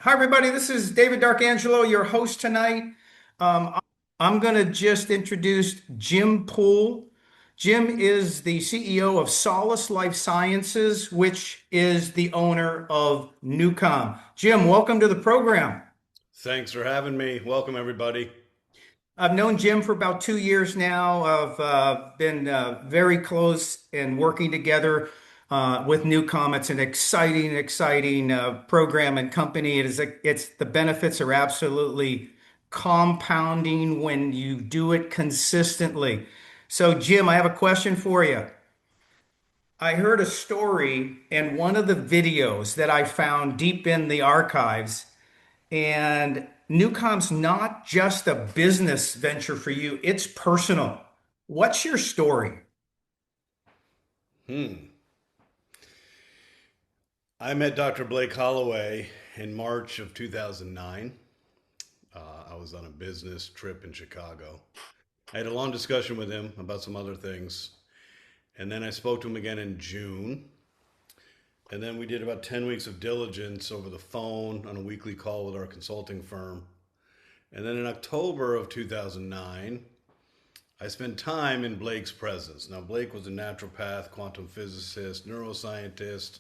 Hi, everybody. This is David Darkangelo, your host tonight. Um, I'm going to just introduce Jim Poole. Jim is the CEO of Solace Life Sciences, which is the owner of Newcom. Jim, welcome to the program. Thanks for having me. Welcome, everybody. I've known Jim for about 2 years now. I've been very close and working together with Newcom. It's an exciting program and company. It's the benefits are absolutely compounding when you do it consistently. So, Jim, I have a question for you. I heard a story in one of the videos that I found deep in the archives, and Newcom's not just a business venture for you, it's personal. What's your story? Hmm. I met Dr. Blake Holloway in March of 2009. I was on a business trip in Chicago. I had a long discussion with him about some other things. And then I spoke to him again in June. And then we did about 10 weeks of diligence over the phone on a weekly call with our consulting firm. And then in October of 2009, I spent time in Blake's presence. Now, Blake was a naturopath, quantum physicist, neuroscientist,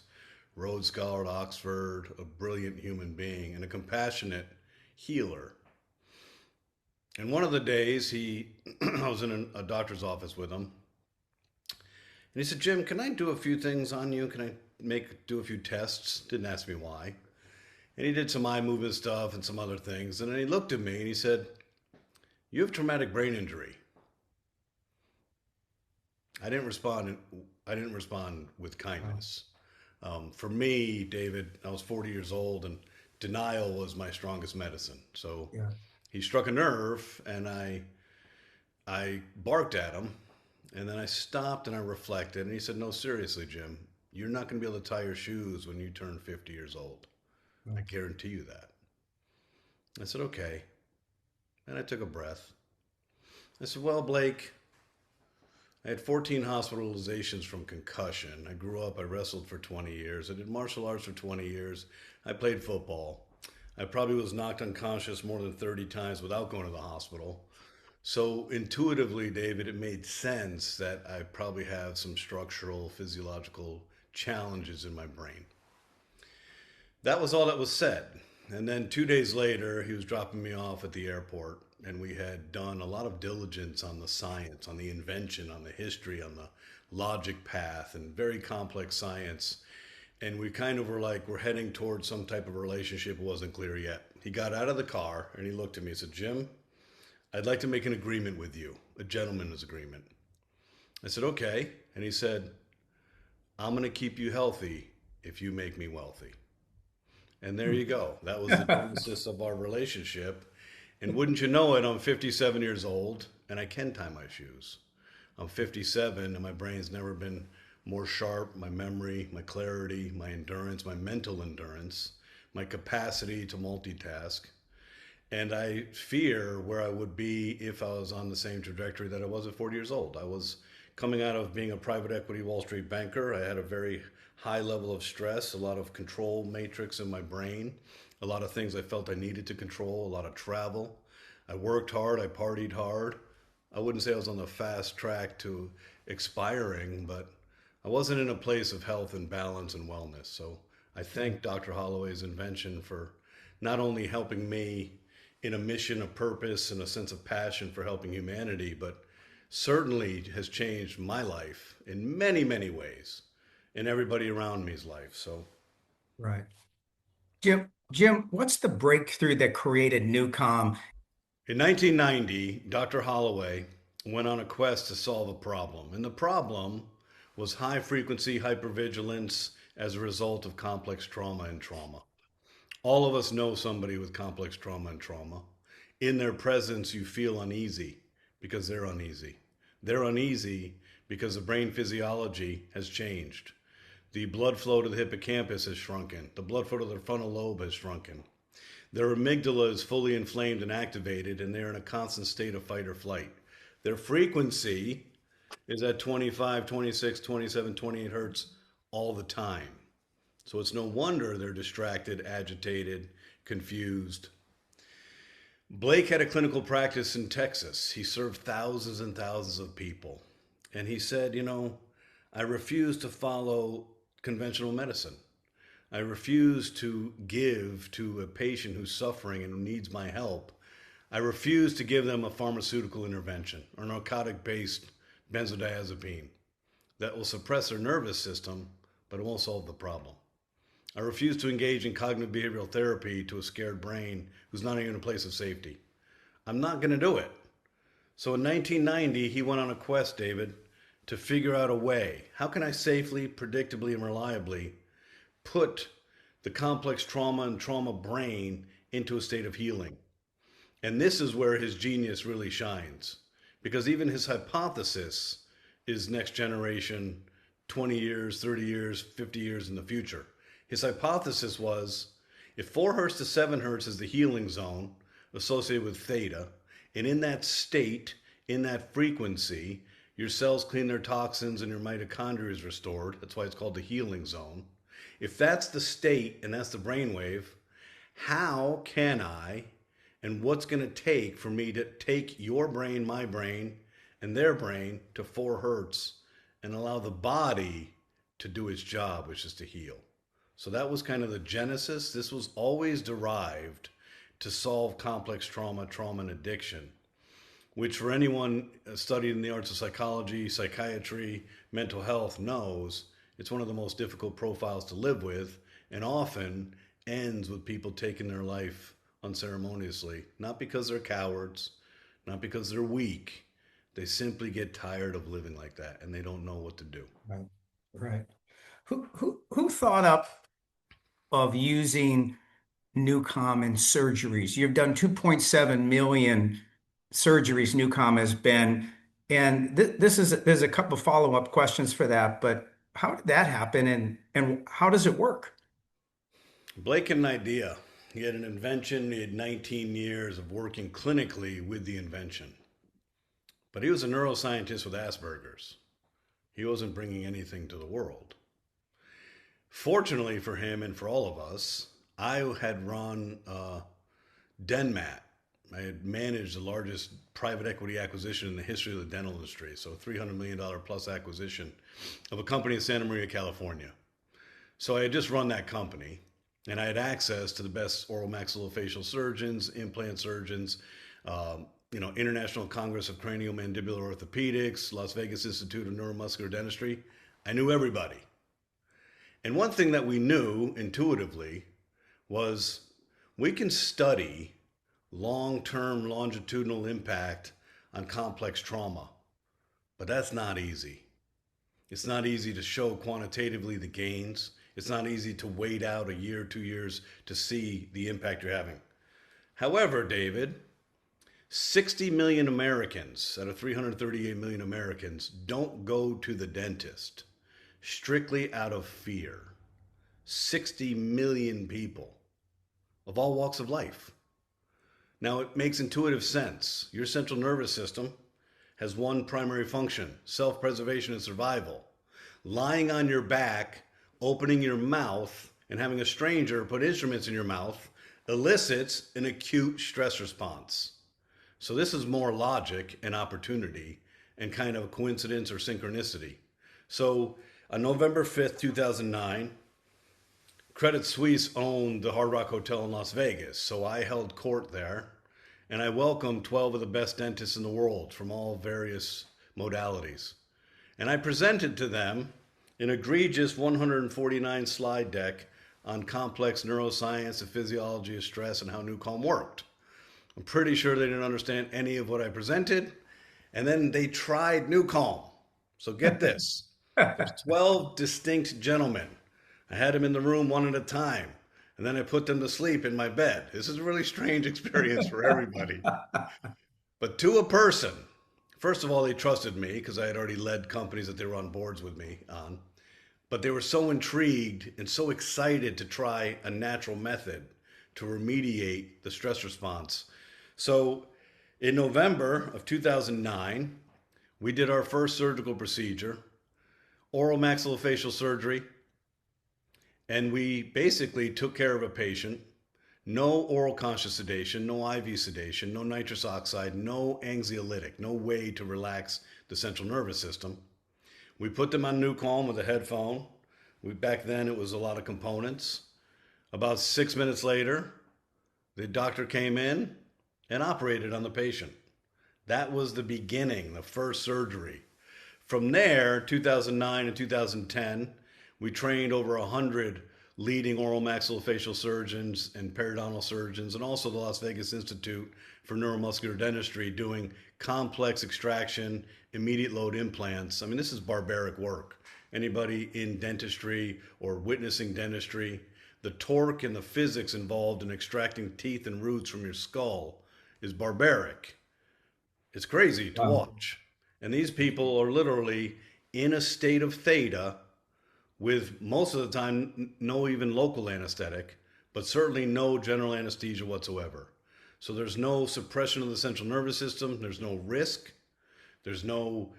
Rhodes Scholar at Oxford, a brilliant human being, and a compassionate healer. And one of the days, I was in a doctor's office with him, and he said, "Jim, can I do a few things on you? Can I do a few tests?" Didn't ask me why. And he did some eye movement stuff and some other things. And then he looked at me and he said, "You have traumatic brain injury." I didn't respond. I didn't respond with Wow. kindness. For me, David, I was 40 years old, and denial was my strongest medicine. So Yeah. he struck a nerve, and I barked at him, and then I stopped and I reflected, and he said, "No, seriously, Jim, you're not going to be able to tie your shoes when you turn 50 years old. I Wow. guarantee you that." I said, "Okay," and I took a breath. I said, "Well, Blake, I had 14 hospitalizations from concussion. I grew up, I wrestled for 20 years. I did martial arts for 20 years. I played football. I probably was knocked unconscious more than 30 times without going to the hospital. So, intuitively, David, it made sense that I probably have some structural, physiological challenges in my brain." That was all that was said. And then 2 days later, he was dropping me off at the airport, and we had done a lot of diligence on the science, on the invention, on the history, on the logic path, and very complex science. And we kind of were like, we're heading towards some type of relationship. It wasn't clear yet. He got out of the car and he looked at me and said, "Jim, I'd like to make an agreement with you, a gentleman's agreement." I said, "Okay." And he said, "I'm going to keep you healthy if you make me wealthy." And there you go. That was the genesis of our relationship. And wouldn't you know it, I'm 57 years old and I can tie my shoes. I'm 57 and my brain's never been more sharp. My memory, my clarity, my endurance, my mental endurance, my capacity to multitask. And I fear where I would be if I was on the same trajectory that I was at 40 years old. I was coming out of being a private equity Wall Street banker. I had a very high level of stress, a lot of control matrix in my brain, a lot of things I felt I needed to control, a lot of travel. I worked hard, I partied hard. I wouldn't say I was on the fast track to expiring, but I wasn't in a place of health and balance and wellness. So I thank Dr. Holloway's invention for not only helping me in a mission, a purpose, and a sense of passion for helping humanity, but certainly has changed my life in many, many ways and everybody around me's life. So Right. Jim, what's the breakthrough that created Newcom? in 1990, Dr. Holloway went on a quest to solve a problem. And the problem was high frequency hypervigilance as a result of complex trauma and trauma. All of us know somebody with complex trauma and trauma. In their presence, you feel uneasy because they're uneasy. They're uneasy because the brain physiology has changed. The blood flow to the hippocampus has shrunken. The blood flow to the frontal lobe has shrunken. Their amygdala is fully inflamed and activated, and they're in a constant state of fight or flight. Their frequency is at 25, 26, 27, 28 hertz all the time. So it's no wonder they're distracted, agitated, confused. Blake had a clinical practice in Texas. He served thousands and thousands of people. And he said, I refuse to follow conventional medicine. I refuse to give to a patient who's suffering and who needs my help. I refuse to give them a pharmaceutical intervention or narcotic based benzodiazepine that will suppress their nervous system, but it won't solve the problem. I refuse to engage in cognitive behavioral therapy to a scared brain who's not even in a place of safety. I'm not going to do it. So in 1990, he went on a quest, David, to figure out a way. How can I safely, predictably, and reliably put the complex trauma and trauma brain into a state of healing? And this is where his genius really shines, because even his hypothesis is next generation, 20 years, 30 years, 50 years in the future. His hypothesis was if 4 hertz to 7 hertz is the healing zone associated with theta, and in that state, in that frequency, your cells clean their toxins and your mitochondria is restored. That's why it's called the healing zone. If that's the state and that's the brainwave, how can I and what's going to take for me to take your brain, my brain, and their brain to 4 hertz and allow the body to do its job, which is to heal? So that was kind of the genesis. This was always derived to solve complex trauma, trauma and addiction, which for anyone studied in the arts of psychology, psychiatry, mental health knows it's one of the most difficult profiles to live with, and often ends with people taking their life unceremoniously, not because they're cowards, not because they're weak. They simply get tired of living like that and they don't know what to do. Right. Right. Who thought up of using Newcom in surgeries? You've done 2.7 million surgeries, Newcom has been. And there's a couple of follow-up questions for that, but how did that happen and how does it work? Blake had an idea. He had an invention. He had 19 years of working clinically with the invention. But he was a neuroscientist with Asperger's. He wasn't bringing anything to the world. Fortunately for him and for all of us, I had run DenMat. I had managed the largest private equity acquisition in the history of the dental industry. So a $300 million plus acquisition of a company in Santa Maria, California. So I had just run that company and I had access to the best oral maxillofacial surgeons, implant surgeons, International Congress of Craniomandibular Orthopedics, Las Vegas Institute of Neuromuscular Dentistry. I knew everybody. And one thing that we knew intuitively was we can study long-term longitudinal impact on complex trauma, but that's not easy. It's not easy to show quantitatively the gains. It's not easy to wait out a year, 2 years to see the impact you're having. However, David, 60 million Americans out of 338 million Americans don't go to the dentist strictly out of fear. 60 million people of all walks of life. Now, it makes intuitive sense. Your central nervous system has one primary function: self-preservation and survival. Lying on your back, opening your mouth, and having a stranger put instruments in your mouth elicits an acute stress response. So this is more logic and opportunity and kind of a coincidence or synchronicity. So on November 5th, 2009, Credit Suisse owned the Hard Rock Hotel in Las Vegas. So I held court there and I welcomed 12 of the best dentists in the world from all various modalities. And I presented to them an egregious 149 slide deck on complex neuroscience, the physiology of stress, and how Newcom worked. I'm pretty sure they didn't understand any of what I presented. And then they tried Newcom. So get this. There's 12 distinct gentlemen. I had them in the room one at a time. And then I put them to sleep in my bed. This is a really strange experience for everybody. But to a person, first of all, they trusted me because I had already led companies that they were on boards with me on. But they were so intrigued and so excited to try a natural method to remediate the stress response. So in November of 2009, we did our first surgical procedure, oral maxillofacial surgery, and we basically took care of a patient, No oral conscious sedation, no IV sedation, no nitrous oxide, no anxiolytic, no way to relax the central nervous system. We put them on new calm with a headphone. Back then it was a lot of components. About 6 minutes later, the doctor came in and operated on the patient. That was the beginning, the first surgery. From there, 2009 and 2010, we trained over 100 leading oral maxillofacial surgeons and periodontal surgeons, and also the Las Vegas Institute for Neuromuscular Dentistry doing complex extraction, immediate load implants. I mean, this is barbaric work. Anybody in dentistry or witnessing dentistry, the torque and the physics involved in extracting teeth and roots from your skull is barbaric. It's crazy to Wow. watch. And these people are literally in a state of theta with most of the time no even local anesthetic, but certainly no general anesthesia whatsoever. So there's no suppression of the central nervous system, there's no risk, there's no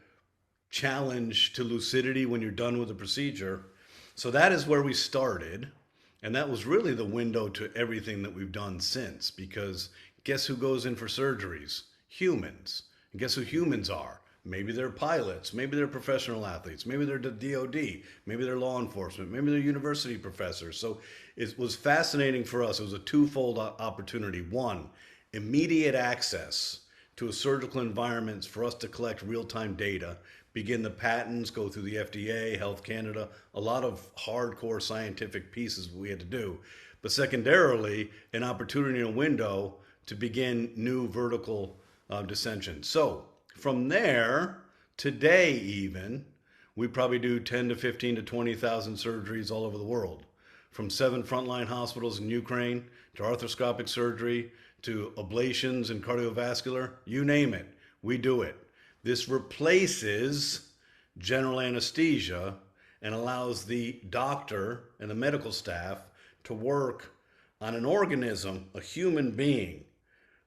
challenge to lucidity when you're done with the procedure. So that is where we started. And that was really the window to everything that we've done since. Because guess who goes in for surgeries? Humans. And guess who humans are? Maybe they're pilots, maybe they're professional athletes, maybe they're the DOD, maybe they're law enforcement, maybe they're university professors. So it was fascinating for us. It was a twofold opportunity. One, immediate access to a surgical environment for us to collect real-time data, begin the patents, go through the FDA, Health Canada, a lot of hardcore scientific pieces we had to do. But secondarily, an opportunity and a window to begin new vertical dissension. So from there, today even, we probably do 10 to 15 to 20,000 surgeries all over the world. From 7 frontline hospitals in Ukraine to arthroscopic surgery to ablations and cardiovascular, you name it, we do it. This replaces general anesthesia and allows the doctor and the medical staff to work on an organism, a human being,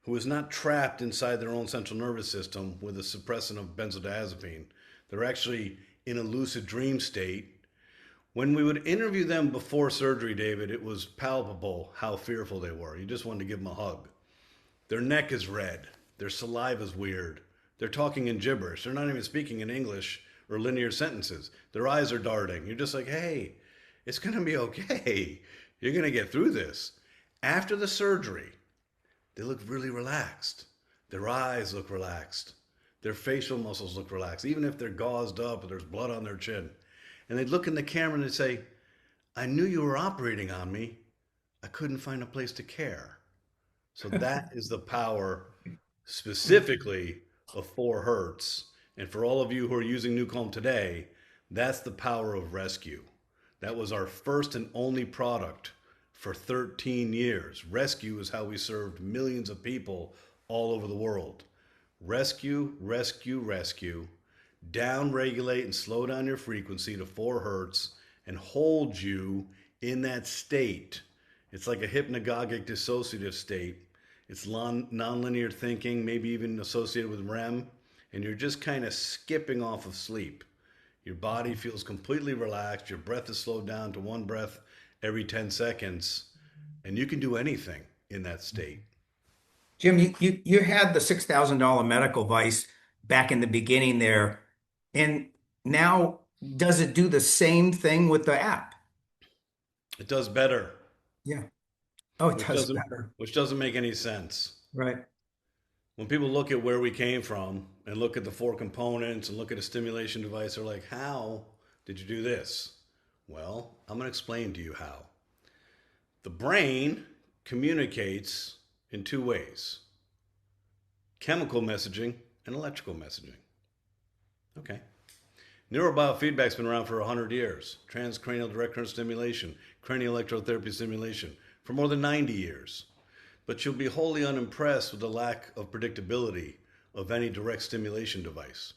who is not trapped inside their own central nervous system with a suppressant of benzodiazepine. They're actually in a lucid dream state. When we would interview them before surgery, David, it was palpable how fearful they were. You just wanted to give them a hug. Their neck is red. Their saliva is weird. They're talking in gibberish. They're not even speaking in English or linear sentences. Their eyes are darting. You're just like, hey, it's going to be okay. You're going to get through this. After the surgery, they look really relaxed. Their eyes look relaxed. Their facial muscles look relaxed, even if they're gauzed up or there's blood on their chin. And they'd look in the camera and they'd say, I knew you were operating on me. I couldn't find a place to care. So that is the power specifically of 4 hertz. And for all of you who are using Newcomb today, that's the power of rescue. That was our first and only product for 13 years. Rescue is how we served millions of people all over the world. Rescue, rescue, rescue. Down regulate and slow down your frequency to 4 hertz and hold you in that state. It's like a hypnagogic dissociative state. It's nonlinear thinking, maybe even associated with REM, and you're just kind of skipping off of sleep. Your body feels completely relaxed. Your breath is slowed down to 1 breath every 10 seconds, and you can do anything in that state. Jim, you had the $6,000 medical device back in the beginning there, and now does it do the same thing with the app? It does better, Yeah. Oh, it which does doesn't better. which doesn't make any sense. Right. When people look at where we came from and look at the 4 components and look at a stimulation device, they're like, how did you do this? Well, I'm going to explain to you how. The brain communicates in 2 ways: chemical messaging and electrical messaging. Okay. Neurobiofeedback's been around for 100 years. Transcranial direct current stimulation, cranial electrotherapy stimulation for more than 90 years. But you'll be wholly unimpressed with the lack of predictability of any direct stimulation device.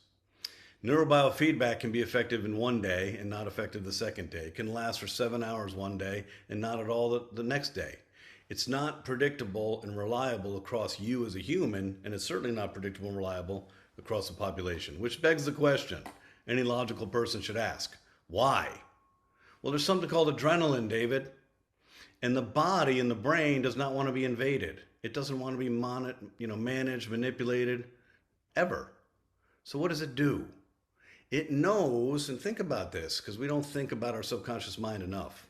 Neurobiofeedback can be effective in 1 day and not effective the second day. It can last for 7 hours 1 day and not at all the next day. It's not predictable and reliable across you as a human, and it's certainly not predictable and reliable across the population, which begs the question any logical person should ask: why? Well, there's something called adrenaline, David. And the body and the brain does not want to be invaded. It doesn't want to be managed, manipulated, ever. So what does it do? It knows, and think about this, because we don't think about our subconscious mind enough.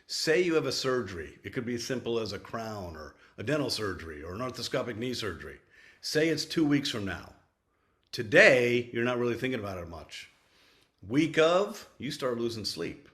Say you have a surgery. It could be as simple as a crown or a dental surgery or an arthroscopic knee surgery. Say it's 2 weeks from now. Today, you're not really thinking about it much. Week of, you start losing sleep.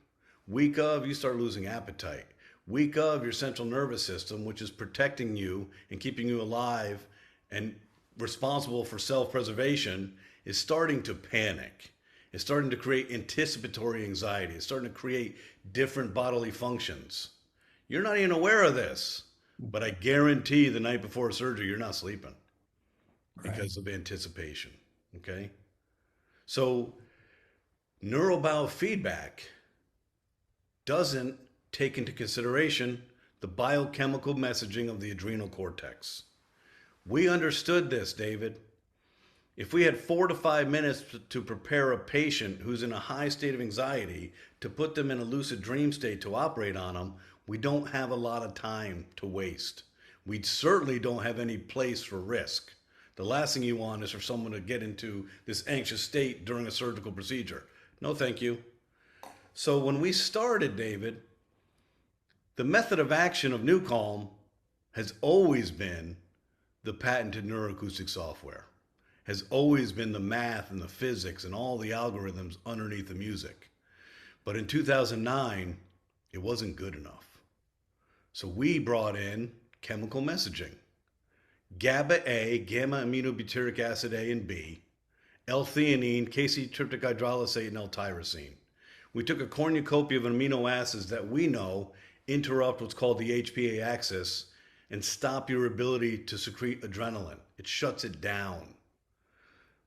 Week of, you start losing appetite. Week of, your central nervous system, which is protecting you and keeping you alive and responsible for self-preservation, is starting to panic. It's starting to create anticipatory anxiety. It's starting to create different bodily functions. You're not even aware of this, but I guarantee the night before surgery, you're not sleeping Right. because of anticipation. Okay? So, neurobiofeedback doesn't take into consideration the biochemical messaging of the adrenal cortex. We understood this, David. If we had 4 to 5 minutes to prepare a patient who's in a high state of anxiety to put them in a lucid dream state to operate on them, we don't have a lot of time to waste. We certainly don't have any place for risk. The last thing you want is for someone to get into this anxious state during a surgical procedure. No, thank you. So when we started, David, the method of action of NewCalm has always been the patented neuroacoustic software, has always been the math and the physics and all the algorithms underneath the music. But in 2009, it wasn't good enough. So we brought in chemical messaging. GABA A, gamma aminobutyric acid A and B, L-theanine, casey-tryptic hydrolysate, and L-tyrosine. We took a cornucopia of amino acids that we know interrupt what's called the HPA axis and stop your ability to secrete adrenaline. It shuts it down.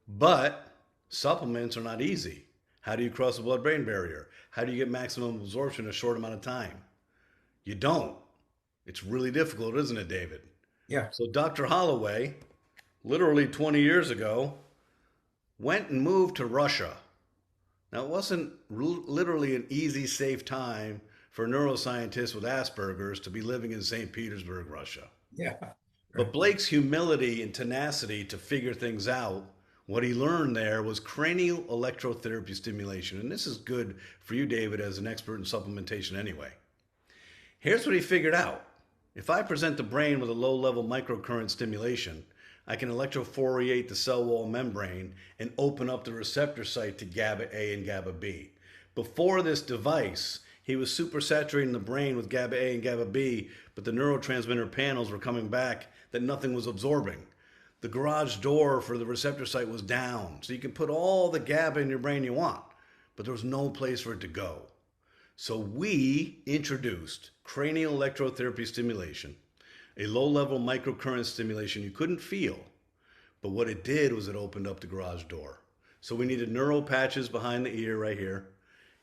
But supplements are not easy. How do you cross the blood-brain barrier? How do you get maximum absorption in a short amount of time? You don't. It's really difficult, isn't it, David? Yeah. So Dr. Holloway, literally 20 years ago, went and moved to Russia. Now, it wasn't literally an easy, safe time for neuroscientists with Asperger's to be living in St. Petersburg, Russia. Yeah. But Right. Blake's humility and tenacity to figure things out, what he learned there was cranial electrotherapy stimulation. And this is good for you, David, as an expert in supplementation anyway. Here's what he figured out. If I present the brain with a low level microcurrent stimulation, I can electrophorate the cell wall membrane and open up the receptor site to GABA A and GABA B. Before this device, he was supersaturating the brain with GABA A and GABA B, but the neurotransmitter panels were coming back that nothing was absorbing. The garage door for the receptor site was down, so you can put all the GABA in your brain you want, but there was no place for it to go. So we introduced cranial electrotherapy stimulation, a low-level microcurrent stimulation you couldn't feel, but what it did was it opened up the garage door. So we needed neural patches behind the ear right here.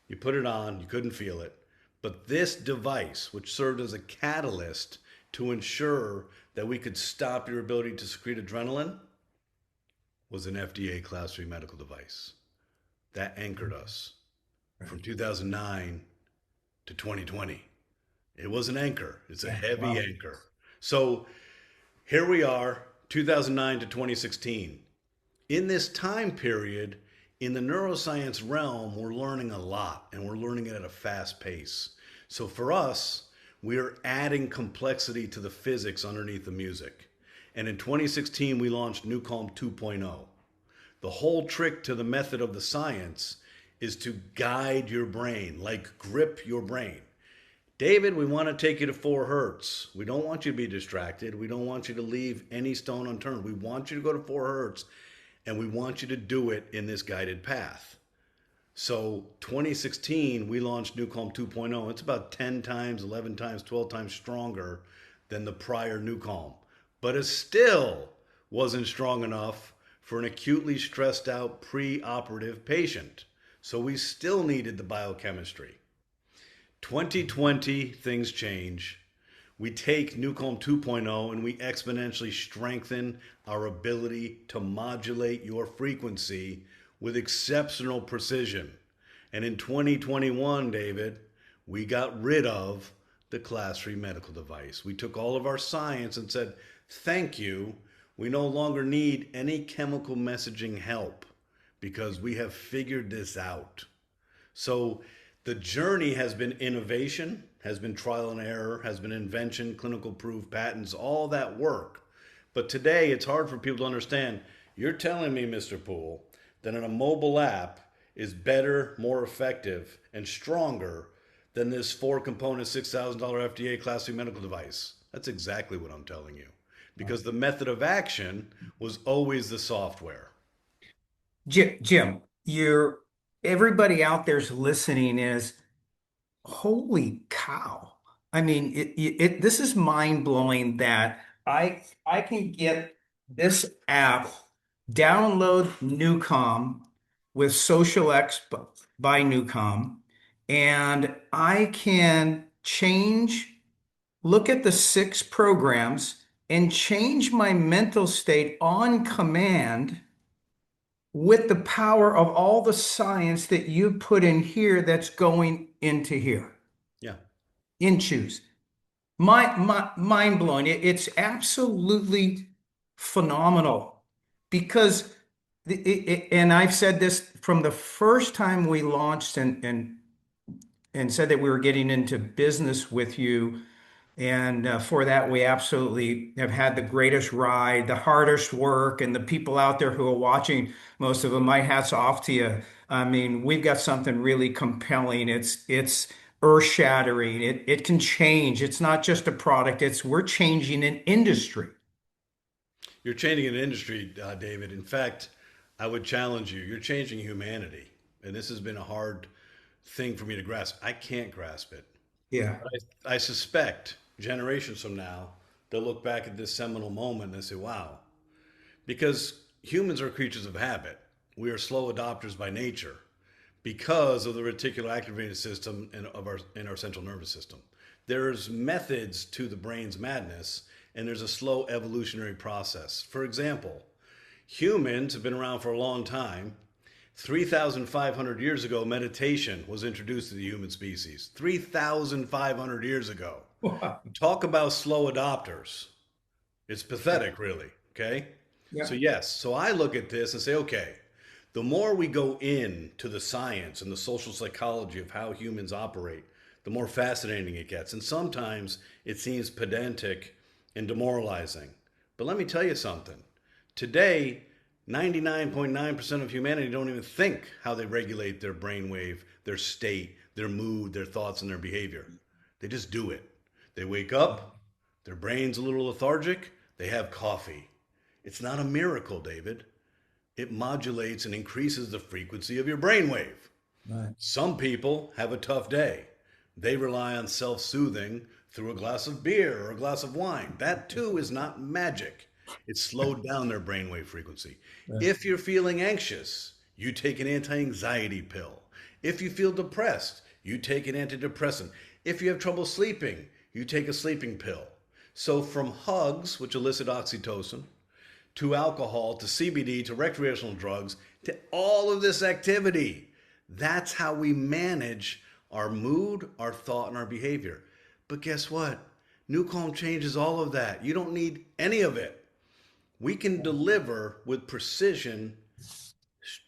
You put it on, you couldn't feel it. But this device, which served as a catalyst to ensure that we could stop your ability to secrete adrenaline, was an FDA Class 3 medical device. That anchored us from 2009 to 2020. It was an anchor. It's a Yeah. heavy Wow. anchor. So here we are, 2009 to 2016. In this time period, in the neuroscience realm, we're learning a lot and we're learning it at a fast pace. So for us, we are adding complexity to the physics underneath the music. And in 2016, we launched NewCalm 2.0. The whole trick to the method of the science is to guide your brain, like grip your brain. David, we want to take you to 4 hertz. We don't want you to be distracted. We don't want you to leave any stone unturned. We want you to go to 4 hertz and we want you to do it in this guided path. So 2016, we launched NewCalm 2.0. It's about 10 times, 11 times, 12 times stronger than the prior NewCalm. But it still wasn't strong enough for an acutely stressed out pre-operative patient. So we still needed the biochemistry. 2020, things change. We take NewCalm 2.0 and we exponentially strengthen our ability to modulate your frequency with exceptional precision. And in 2021, David, we got rid of the class 3 medical device. We took all of our science and said, thank you. We no longer need any chemical messaging help because we have figured this out. So the journey has been innovation, has been trial and error, has been invention, clinical proof, patents, all that work. But today it's hard for people to understand. You're telling me, Mr. Poole, that a mobile app is better, more effective, and stronger than this four component $6,000 FDA Class 3 medical device. That's exactly what I'm telling you. Because the method of action was always the software. Jim, you're everybody out there's listening is holy cow. I mean, this is mind blowing that I can get this app, download Newcom with xosialX by Newcom, and I can look at the six programs and change my mental state on command with the power of all the science that you put in here that's going into here Yeah. in choose. Mind blowing. It's absolutely phenomenal because, and I've said this from the first time we launched and said that we were getting into business with you. And for that, we absolutely have had the greatest ride, the hardest work, and the people out there who are watching, most of them, my hat's off to you. I mean, we've got something really compelling. It's earth-shattering. It can change. It's not just a product. We're changing an industry. You're changing an industry, David. In fact, I would challenge you. You're changing humanity. And this has been a hard thing for me to grasp. I can't grasp it. Yeah. But I suspect generations from now, they'll look back at this seminal moment and say, wow, because humans are creatures of habit. We are slow adopters by nature because of the reticular activating system in our central nervous system. There's methods to the brain's madness, and there's a slow evolutionary process. For example, humans have been around for a long time. 3,500 years ago, meditation was introduced to the human species. 3,500 years ago. Talk about slow adopters. It's pathetic, really. Okay. So, Yeah. yes. So I look at this and say, okay, the more we go into the science and the social psychology of how humans operate, the more fascinating it gets. And sometimes it seems pedantic and demoralizing. But let me tell you something. Today, 99.9% of humanity don't even think how they regulate their brainwave, their state, their mood, their thoughts, and their behavior. They just do it. They wake up, their brain's a little lethargic, they have coffee. It's not a miracle, David. It modulates and increases the frequency of your brainwave. Right. Some people have a tough day. They rely on self soothing through a glass of beer or a glass of wine. That too is not magic. It slowed down their brainwave frequency. Right. If you're feeling anxious, you take an anti anxiety pill. If you feel depressed, you take an antidepressant. If you have trouble sleeping, you take a sleeping pill. So, from hugs, which elicit oxytocin, to alcohol, to CBD, to recreational drugs, to all of this activity. That's how we manage our mood, our thought, and our behavior. But guess what? New Calm changes all of that. You don't need any of it. We can deliver with precision,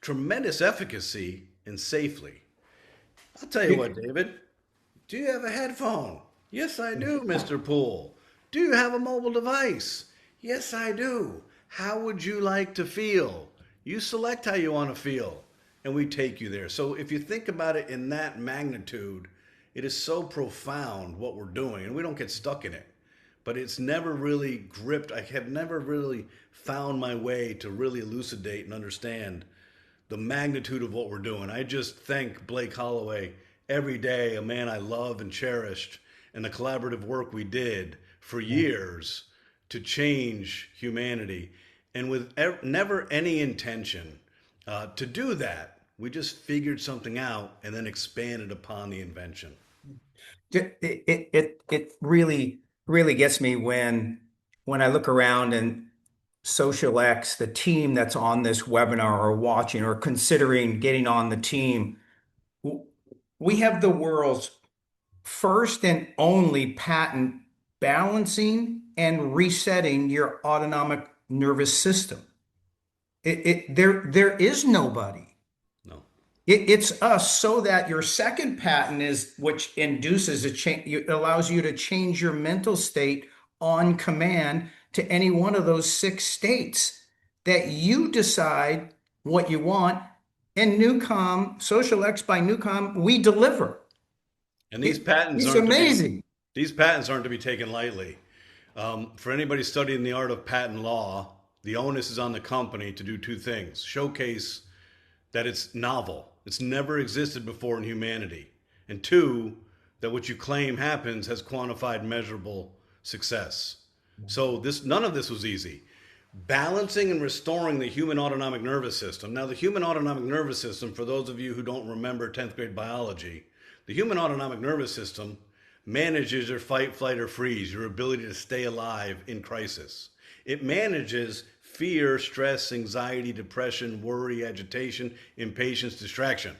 tremendous efficacy, and safely. I'll tell you what, David. Do you have a headphone? Yes, I do, Mr. Poole. Do you have a mobile device? Yes, I do. How would you like to feel? You select how you want to feel, and we take you there. So if you think about it in that magnitude, it is so profound what we're doing, and we don't get stuck in it. But it's never really gripped. I have never really found my way to really elucidate and understand the magnitude of what we're doing. I just thank Blake Holloway every day, a man I love and cherished, and the collaborative work we did for years to change humanity, and with never any intention to do that. We just figured something out and then expanded upon the invention. It really gets me when I look around and xosialX, the team that's on this webinar or watching or considering getting on the team, we have the world's first and only patent balancing and resetting your autonomic nervous system. There is nobody. No. It's us, so that your second patent is, which induces a change, it allows you to change your mental state on command to any one of those six states that you decide what you want. And Newcom, xosialX by Newcom, we deliver. And these patents It's aren't to be amazing. these patents aren't to be taken lightly. For anybody studying the art of patent law, the onus is on the company to do two things: showcase that it's novel, it's never existed before in humanity, and two, that what you claim happens has quantified, measurable success. So this none of this was easy. Balancing and restoring the human autonomic nervous system. Now, the human autonomic nervous system, for those of you who don't remember 10th grade biology, the human autonomic nervous system manages your fight, flight, or freeze, your ability to stay alive in crisis. It manages fear, stress, anxiety, depression, worry, agitation, impatience, distraction.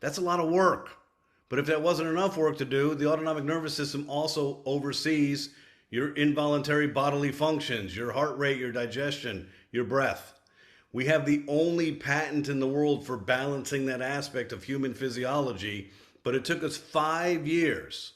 That's a lot of work. But if that wasn't enough work to do, the autonomic nervous system also oversees your involuntary bodily functions, your heart rate, your digestion, your breath. We have the only patent in the world for balancing that aspect of human physiology, but it took us 5 years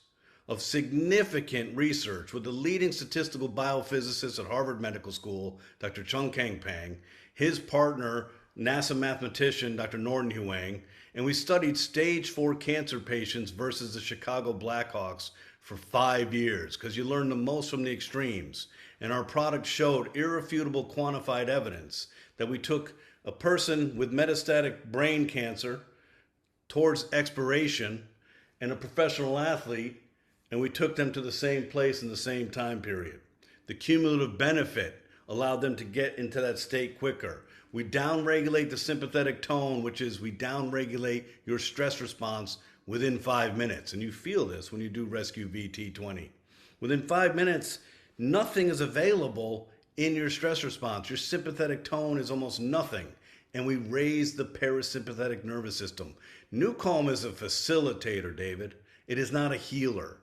of significant research with the leading statistical biophysicist at Harvard Medical School, Dr. Chung Kang Pang, his partner, NASA mathematician, Dr. Norton Huang, and we studied stage 4 cancer patients versus the Chicago Blackhawks for 5 years, because you learn the most from the extremes. And our product showed irrefutable quantified evidence that we took a person with metastatic brain cancer towards expiration and a professional athlete, and we took them to the same place in the same time period. The cumulative benefit allowed them to get into that state quicker. We downregulate the sympathetic tone, which is we downregulate your stress response within 5 minutes. And you feel this when you do Rescue VT20. Within 5 minutes, nothing is available in your stress response. Your sympathetic tone is almost nothing. And we raise the parasympathetic nervous system. Newcomb is a facilitator, David. It is not a healer.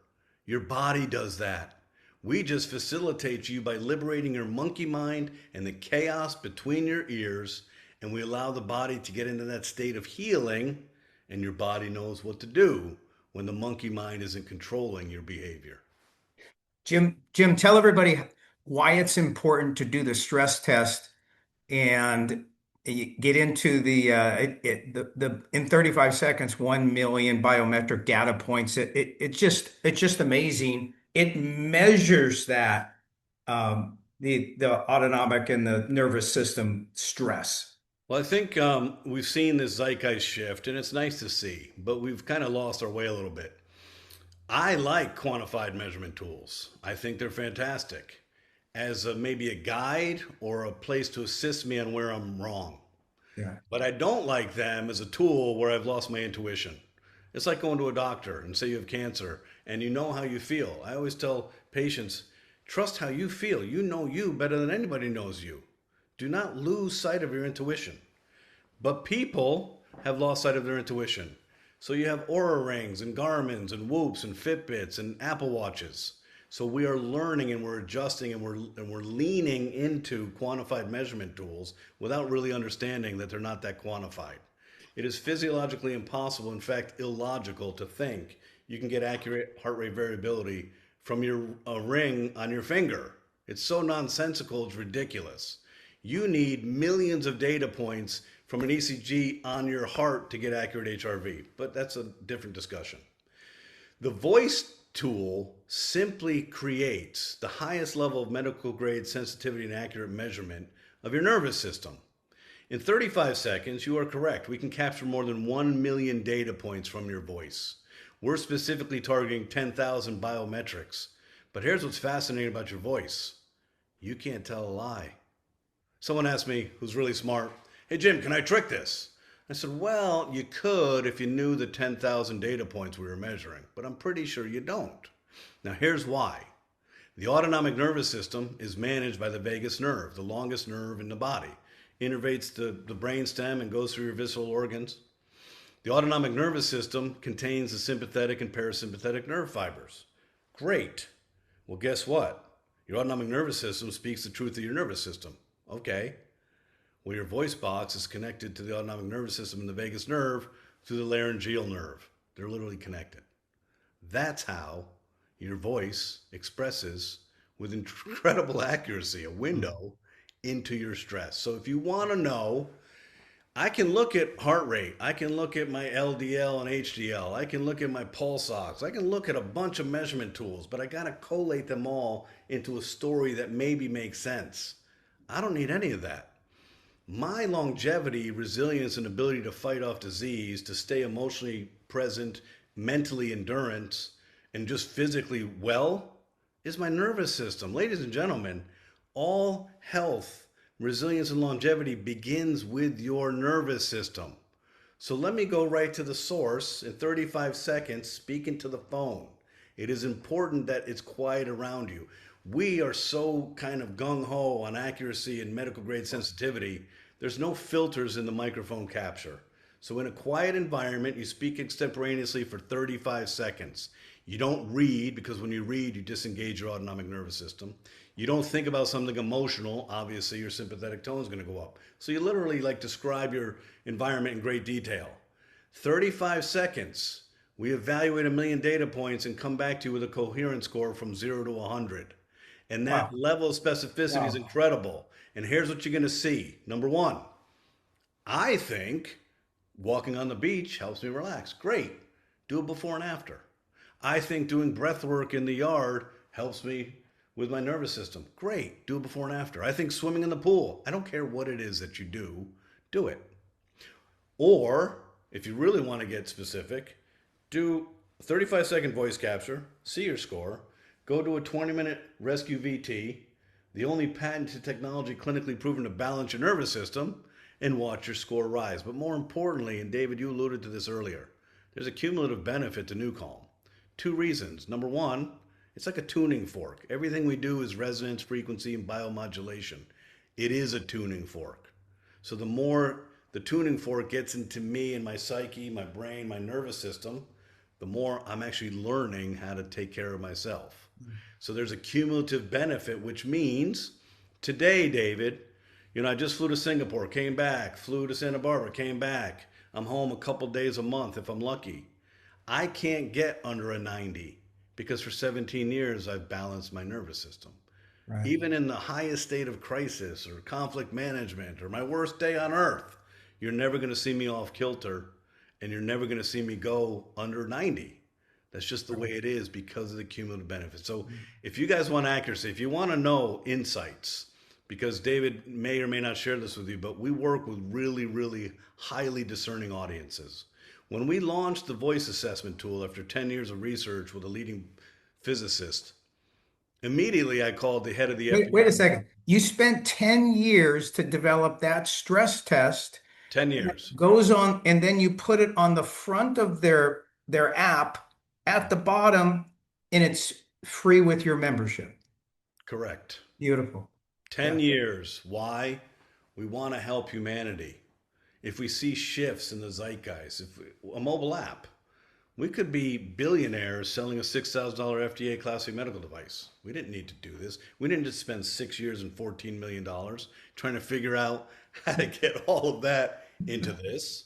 Your body does that. We just facilitate you by liberating your monkey mind and the chaos between your ears, and we allow the body to get into that state of healing, and your body knows what to do when the monkey mind isn't controlling your behavior. Jim, tell everybody why it's important to do the stress test and you get into the in 35 seconds, 1 million biometric data points. It's just amazing. It measures that the autonomic and the nervous system stress. Well, I think we've seen this zeitgeist shift, and it's nice to see, but we've kind of lost our way a little bit. I like quantified measurement tools. I think they're fantastic as maybe a guide or a place to assist me on where I'm wrong. Yeah. But I don't like them as a tool where I've lost my intuition. It's like going to a doctor and say you have cancer and you know how you feel. I always tell patients, trust how you feel. You know you better than anybody knows you. Do not lose sight of your intuition. But people have lost sight of their intuition. So you have Aura Rings and Garmins and Whoops and Fitbits and Apple Watches. So we are learning and we're adjusting and we're leaning into quantified measurement tools without really understanding that they're not that quantified. It is physiologically impossible, in fact, illogical to think you can get accurate heart rate variability from your ring on your finger. It's so nonsensical, it's ridiculous. You need millions of data points from an ECG on your heart to get accurate HRV, but that's a different discussion. The voice tool simply creates the highest level of medical grade sensitivity and accurate measurement of your nervous system. In 35 seconds, you are correct. We can capture more than 1 million data points from your voice. We're specifically targeting 10,000 biometrics. But here's what's fascinating about your voice. You can't tell a lie. Someone asked me, who's really smart, hey Jim, can I trick this? I said, well, you could if you knew the 10,000 data points we were measuring, but I'm pretty sure you don't. Now here's why. The autonomic nervous system is managed by the vagus nerve, the longest nerve in the body. Innervates the brainstem and goes through your visceral organs. The autonomic nervous system contains the sympathetic and parasympathetic nerve fibers. Great. Well, guess what? Your autonomic nervous system speaks the truth of your nervous system. Okay. Well, your voice box is connected to the autonomic nervous system and the vagus nerve through the laryngeal nerve. They're literally connected. That's how your voice expresses with incredible accuracy a window into your stress. So if you want to know, I can look at heart rate, I can look at my LDL and HDL, I can look at my pulse ox, I can look at a bunch of measurement tools, but I got to collate them all into a story that maybe makes sense. I don't need any of that. My longevity, resilience, and ability to fight off disease, to stay emotionally present, mentally endurance, and just physically well is my nervous system. Ladies and gentlemen, all health, resilience, and longevity begins with your nervous system. So let me go right to the source in 35 seconds, speaking to the phone. It is important that it's quiet around you. We are so kind of gung ho on accuracy and medical grade sensitivity. There's no filters in the microphone capture. So in a quiet environment, you speak extemporaneously for 35 seconds. You don't read, because when you read, you disengage your autonomic nervous system. You don't think about something emotional. Obviously, your sympathetic tone is going to go up. So you literally like describe your environment in great detail. 35 seconds. We evaluate 1,000,000 data points and come back to you with a coherence score from 0 to 100. And that Wow. level of specificity is Wow. incredible. And here's what you're going to see. Number one, I think walking on the beach helps me relax. Great. Do it before and after. I think doing breath work in the yard helps me with my nervous system. Great. Do it before and after. I think swimming in the pool. I don't care what it is that you do it. Or if you really want to get specific, do a 35-second voice capture, see your score, go to a 20-minute rescue VT, the only patented technology clinically proven to balance your nervous system, and watch your score rise. But more importantly, and David, you alluded to this earlier, there's a cumulative benefit to NewCalm. Two reasons. Number one, it's like a tuning fork. Everything we do is resonance, frequency, and biomodulation. It is a tuning fork. So the more the tuning fork gets into me and my psyche, my brain, my nervous system, the more I'm actually learning how to take care of myself. So there's a cumulative benefit, which means today, David, I just flew to Singapore, came back, flew to Santa Barbara, came back. I'm home a couple days a month if I'm lucky. I can't get under a 90 because for 17 years I've balanced my nervous system. Right. Even in the highest state of crisis or conflict management or my worst day on earth, you're never going to see me off kilter and you're never going to see me go under 90. That's just the way it is because of the cumulative benefits. So if you guys want accuracy, if you want to know insights, because David may or may not share this with you, but we work with really, really highly discerning audiences. When we launched the voice assessment tool after 10 years of research with a leading physicist, immediately I called the head of the Wait a FBI. second. You spent 10 years to develop that stress test, 10 and it years. goes on, and then you put it on the front of their app at the bottom, and it's free with your membership. Correct. Beautiful. 10 Yeah. years. Why? We want to help humanity. If we see shifts in the zeitgeist, a mobile app, we could be billionaires selling a $6,000 FDA classic medical device. We didn't need to do this. We didn't just spend 6 years and $14 million trying to figure out how to get all of that into this.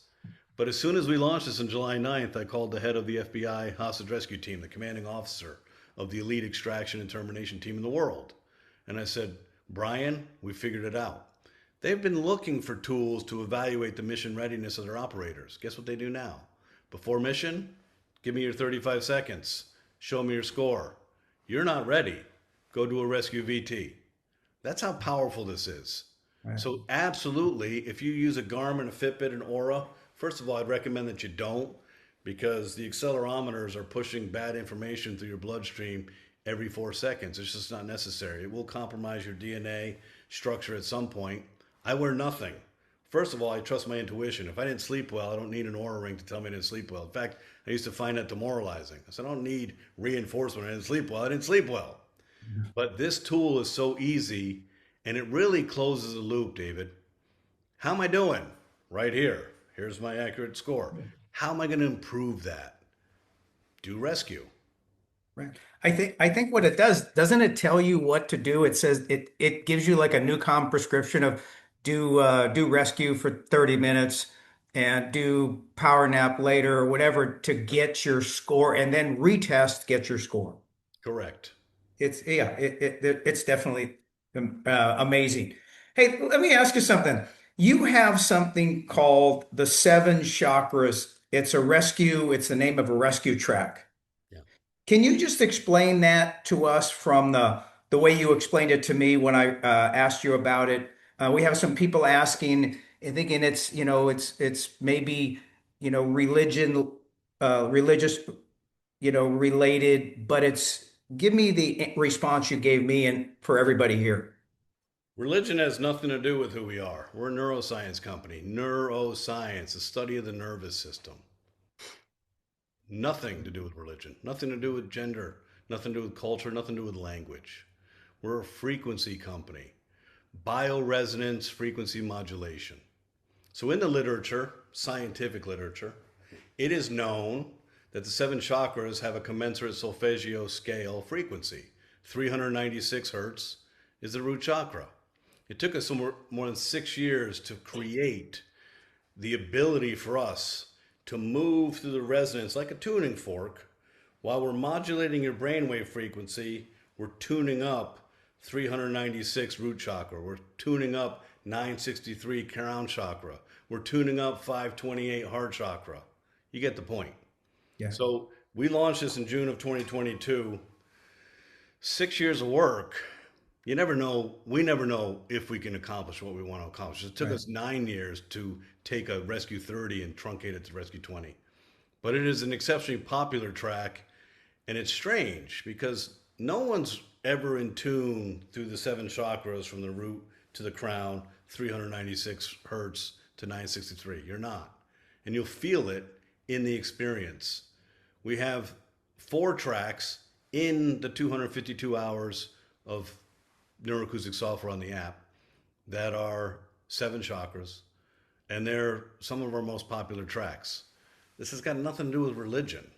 But as soon as we launched this on July 9th, I called the head of the FBI hostage rescue team, the commanding officer of the elite extraction and termination team in the world. And I said, Brian, we figured it out. They've been looking for tools to evaluate the mission readiness of their operators. Guess what they do now? Before mission, give me your 35 seconds. Show me your score. You're not ready. Go do a rescue VT. That's how powerful this is. Right. So absolutely, if you use a Garmin, a Fitbit, an Aura, first of all, I'd recommend that you don't because the accelerometers are pushing bad information through your bloodstream every 4 seconds. It's just not necessary. It will compromise your DNA structure at some point. I wear nothing. First of all, I trust my intuition. If I didn't sleep well, I don't need an Aura ring to tell me I didn't sleep well. In fact, I used to find that demoralizing. I said, I don't need reinforcement. I didn't sleep well. I didn't sleep well. But this tool is so easy and it really closes the loop, David. How am I doing? Right here. Here's my accurate score. How am I going to improve that? Do rescue. Right. I think what it does, doesn't it tell you what to do? It says it gives you like a new calm prescription of do rescue for 30 minutes and do power nap later or whatever to get your score and then retest, get your score. Correct. It's yeah, it's definitely amazing. Hey, let me ask you something. You have something called the seven chakras. It's a rescue, it's the name of a rescue track. Yeah. Can you just explain that to us from the way you explained it to me when I asked you about it? We have some people asking and thinking it's, it's maybe, religious, related, but give me the response you gave me and for everybody here. Religion has nothing to do with who we are. We're a neuroscience company. Neuroscience, the study of the nervous system. Nothing to do with religion, nothing to do with gender, nothing to do with culture, nothing to do with language. We're a frequency company. Bioresonance frequency modulation. So, in the literature, scientific literature, it is known that the seven chakras have a commensurate solfeggio scale frequency. 396 hertz is the root chakra. It took us more than 6 years to create the ability for us to move through the resonance like a tuning fork. While we're modulating your brainwave frequency, we're tuning up 396 root chakra. We're tuning up 963 crown chakra. We're tuning up 528 heart chakra. You get the point. Yeah. So we launched this in June of 2022. 6 years of work. You never know. We never know if we can accomplish what we want to accomplish. It took Right. us 9 years to take a Rescue 30 and truncate it to Rescue 20. But it is an exceptionally popular track, and it's strange because no one's ever in tune through the seven chakras from the root to the crown, 396 hertz to 963. You're not. And you'll feel it in the experience. We have 4 tracks in the 252 hours of neuroacoustic software on the app that are seven chakras, and they're some of our most popular tracks. This has got nothing to do with religion.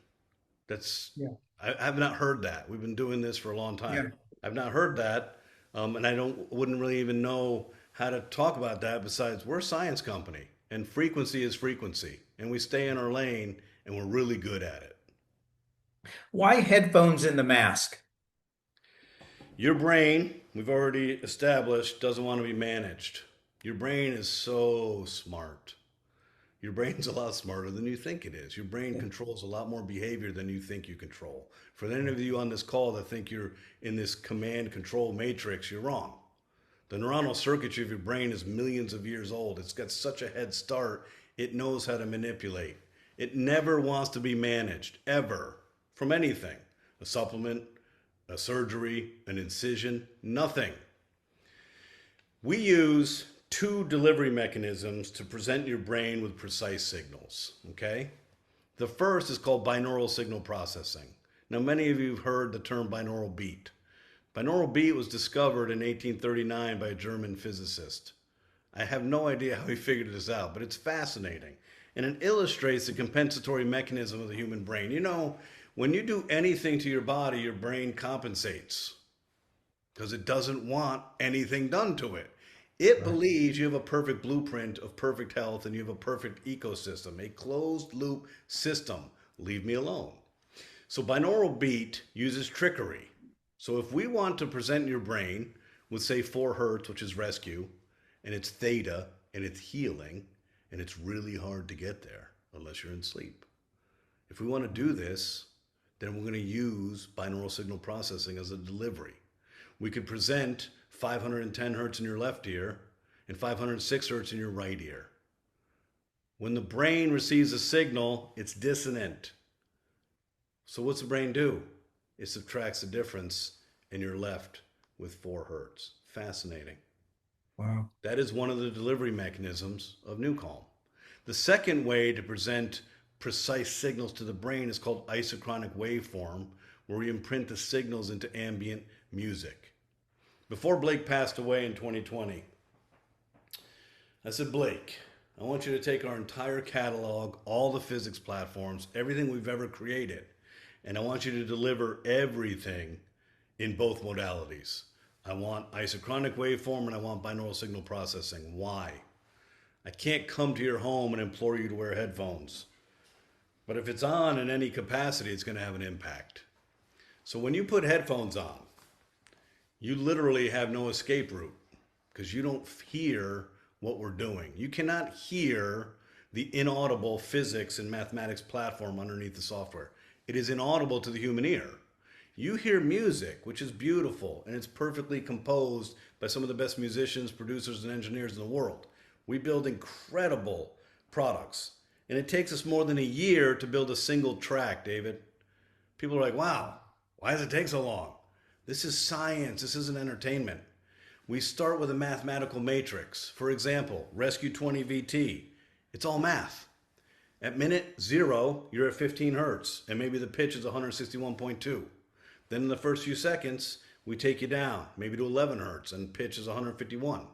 That's Yeah. I have not heard that. We've been doing this for a long time. Yeah. I've not heard that, and I don't wouldn't really even know how to talk about that. Besides, we're a science company, and frequency is frequency, and we stay in our lane, and we're really good at it. Why headphones in the mask? Your brain, we've already established, doesn't want to be managed. Your brain is so smart. Your brain's a lot smarter than you think it is. Your brain Yeah. controls a lot more behavior than you think you control. For any of you on this call that think you're in this command control matrix, you're wrong. The neuronal circuitry of your brain is millions of years old. It's got such a head start, it knows how to manipulate. It never wants to be managed, ever, from anything. A supplement, a surgery, an incision, nothing. We use 2 delivery mechanisms to present your brain with precise signals, okay? The first is called binaural signal processing. Now, many of you have heard the term binaural beat. Binaural beat was discovered in 1839 by a German physicist. I have no idea how he figured this out, but it's fascinating. And it illustrates the compensatory mechanism of the human brain. You know, when you do anything to your body, your brain compensates because it doesn't want anything done to it. It Right. believes you have a perfect blueprint of perfect health and you have a perfect ecosystem, a closed loop system. Leave me alone. So, binaural beat uses trickery. So, if we want to present your brain with, say, 4 hertz, which is rescue, and it's theta and it's healing, and it's really hard to get there unless you're in sleep. If we want to do this, then we're going to use binaural signal processing as a delivery. We could present 510 hertz in your left ear and 506 hertz in your right ear. When the brain receives a signal, it's dissonant. So what's the brain do? It subtracts the difference and you're left with 4 hertz. Fascinating. Wow. That is one of the delivery mechanisms of NewCalm. The second way to present precise signals to the brain is called isochronic waveform, where we imprint the signals into ambient music. Before Blake passed away in 2020, I said, Blake, I want you to take our entire catalog, all the physics platforms, everything we've ever created, and I want you to deliver everything in both modalities. I want isochronic waveform and I want binaural signal processing. Why? I can't come to your home and implore you to wear headphones. But if it's on in any capacity, it's going to have an impact. So when you put headphones on, you literally have no escape route because you don't hear what we're doing. You cannot hear the inaudible physics and mathematics platform underneath the software. It is inaudible to the human ear. You hear music, which is beautiful and it's perfectly composed by some of the best musicians, producers, and engineers in the world. We build incredible products. And it takes us more than a year to build a single track, David. People are like, wow, why does it take so long? This is science. This isn't entertainment. We start with a mathematical matrix. For example, Rescue 20 VT. It's all math. At minute 0, you're at 15 hertz, and maybe the pitch is 161.2. Then in the first few seconds, we take you down, maybe to 11 hertz, and pitch is 151.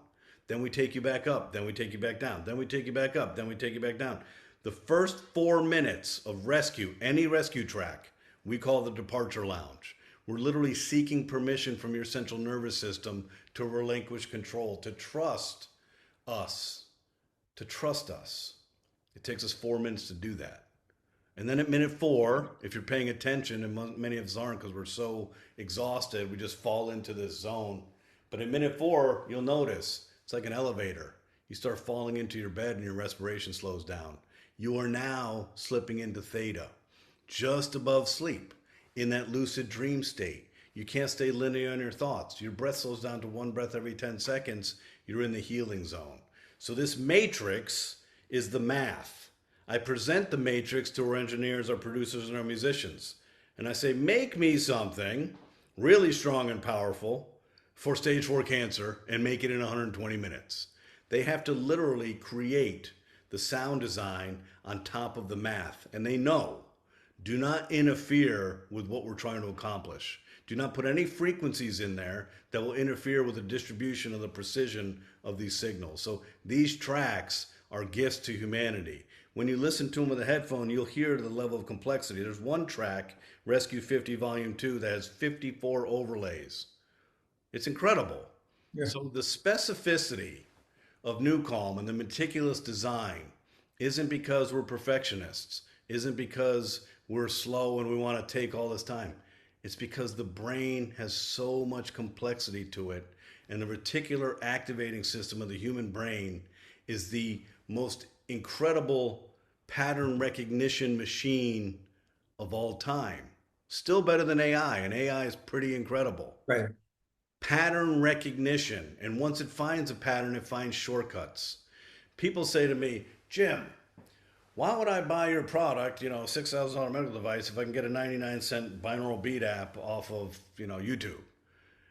Then we take you back up, then we take you back down, then we take you back up, then we take you back down. The first 4 minutes of rescue, any rescue track, we call the departure lounge. We're literally seeking permission from your central nervous system to relinquish control, to trust us, to trust us. It takes us 4 minutes to do that. And then at minute 4, if you're paying attention, and many of us aren't because we're so exhausted, we just fall into this zone. But at minute 4, you'll notice it's like an elevator. You start falling into your bed and your respiration slows down. You are now slipping into theta, just above sleep, in that lucid dream state. You can't stay linear in your thoughts. Your breath slows down to 1 breath every 10 seconds. You're in the healing zone. So this matrix is the math. I present the matrix to our engineers, our producers, and our musicians. And I say, make me something really strong and powerful for stage 4 cancer and make it in 120 minutes. They have to literally create the sound design on top of the math. And they know, do not interfere with what we're trying to accomplish. Do not put any frequencies in there that will interfere with the distribution of the precision of these signals. So these tracks are gifts to humanity. When you listen to them with a headphone, you'll hear the level of complexity. There's one track, Rescue 50 Volume 2, that has 54 overlays. It's incredible. Yeah. So the specificity of Newcomb and the meticulous design isn't because we're perfectionists, isn't because we're slow and we want to take all this time. It's because the brain has so much complexity to it, and the reticular activating system of the human brain is the most incredible pattern recognition machine of all time. Still better than AI, and AI is pretty incredible. Right. Pattern recognition. And once it finds a pattern, it finds shortcuts. People say to me, Jim, why would I buy your product, $6,000 medical device, if I can get a 99-cent binaural beat app off of, YouTube?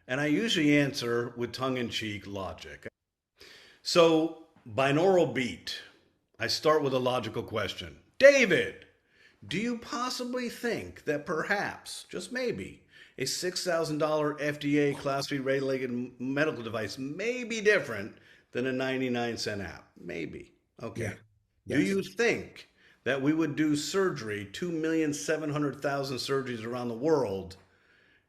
And I usually answer with tongue-in-cheek logic. So, binaural beat, I start with a logical question. David, do you possibly think that perhaps, just maybe, a $6,000 FDA Class 3 regulated medical device may be different than a 99-cent app? Maybe. Okay. Yeah. Do Yes. you think that we would do surgery, 2,700,000 surgeries around the world,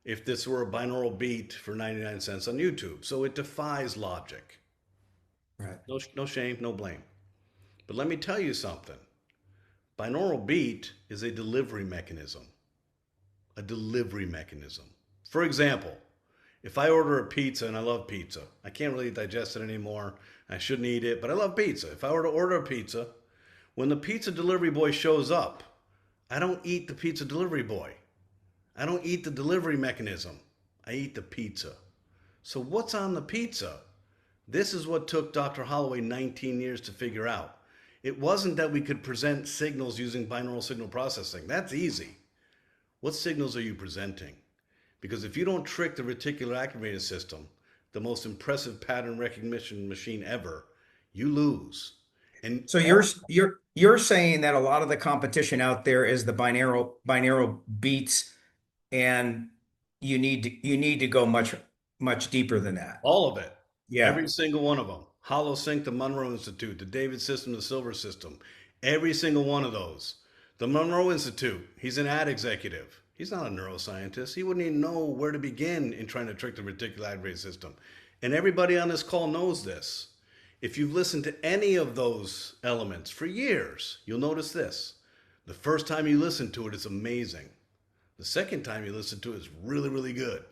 if this were a binaural beat for 99 cents on YouTube? So it defies logic. Right. No, no shame, no blame. But let me tell you something. Binaural beat is a delivery mechanism. A delivery mechanism. For example, if I order a pizza, and I love pizza, I can't really digest it anymore. I shouldn't eat it, but I love pizza. If I were to order a pizza, when the pizza delivery boy shows up, I don't eat the pizza delivery boy. I don't eat the delivery mechanism. I eat the pizza. So what's on the pizza? This is what took Dr. Holloway 19 years to figure out. It wasn't that we could present signals using binaural signal processing. That's easy. What signals are you presenting? Because if you don't trick the reticular activating system, the most impressive pattern recognition machine ever, you lose. And So you're saying that a lot of the competition out there is the binaural beats, and you need to go much deeper than that. all of it, Yeah. every single one of them. HoloSync, the Monroe Institute, the David System, the Silver System, every single one of those. The Monroe Institute, he's an ad executive. He's not a neuroscientist. He wouldn't even know where to begin in trying to trick the reticular activating system. And everybody on this call knows this. If you've listened to any of those elements for years, you'll notice this. The first time you listen to it, it's amazing. The second time you listen to it, it's really, really good.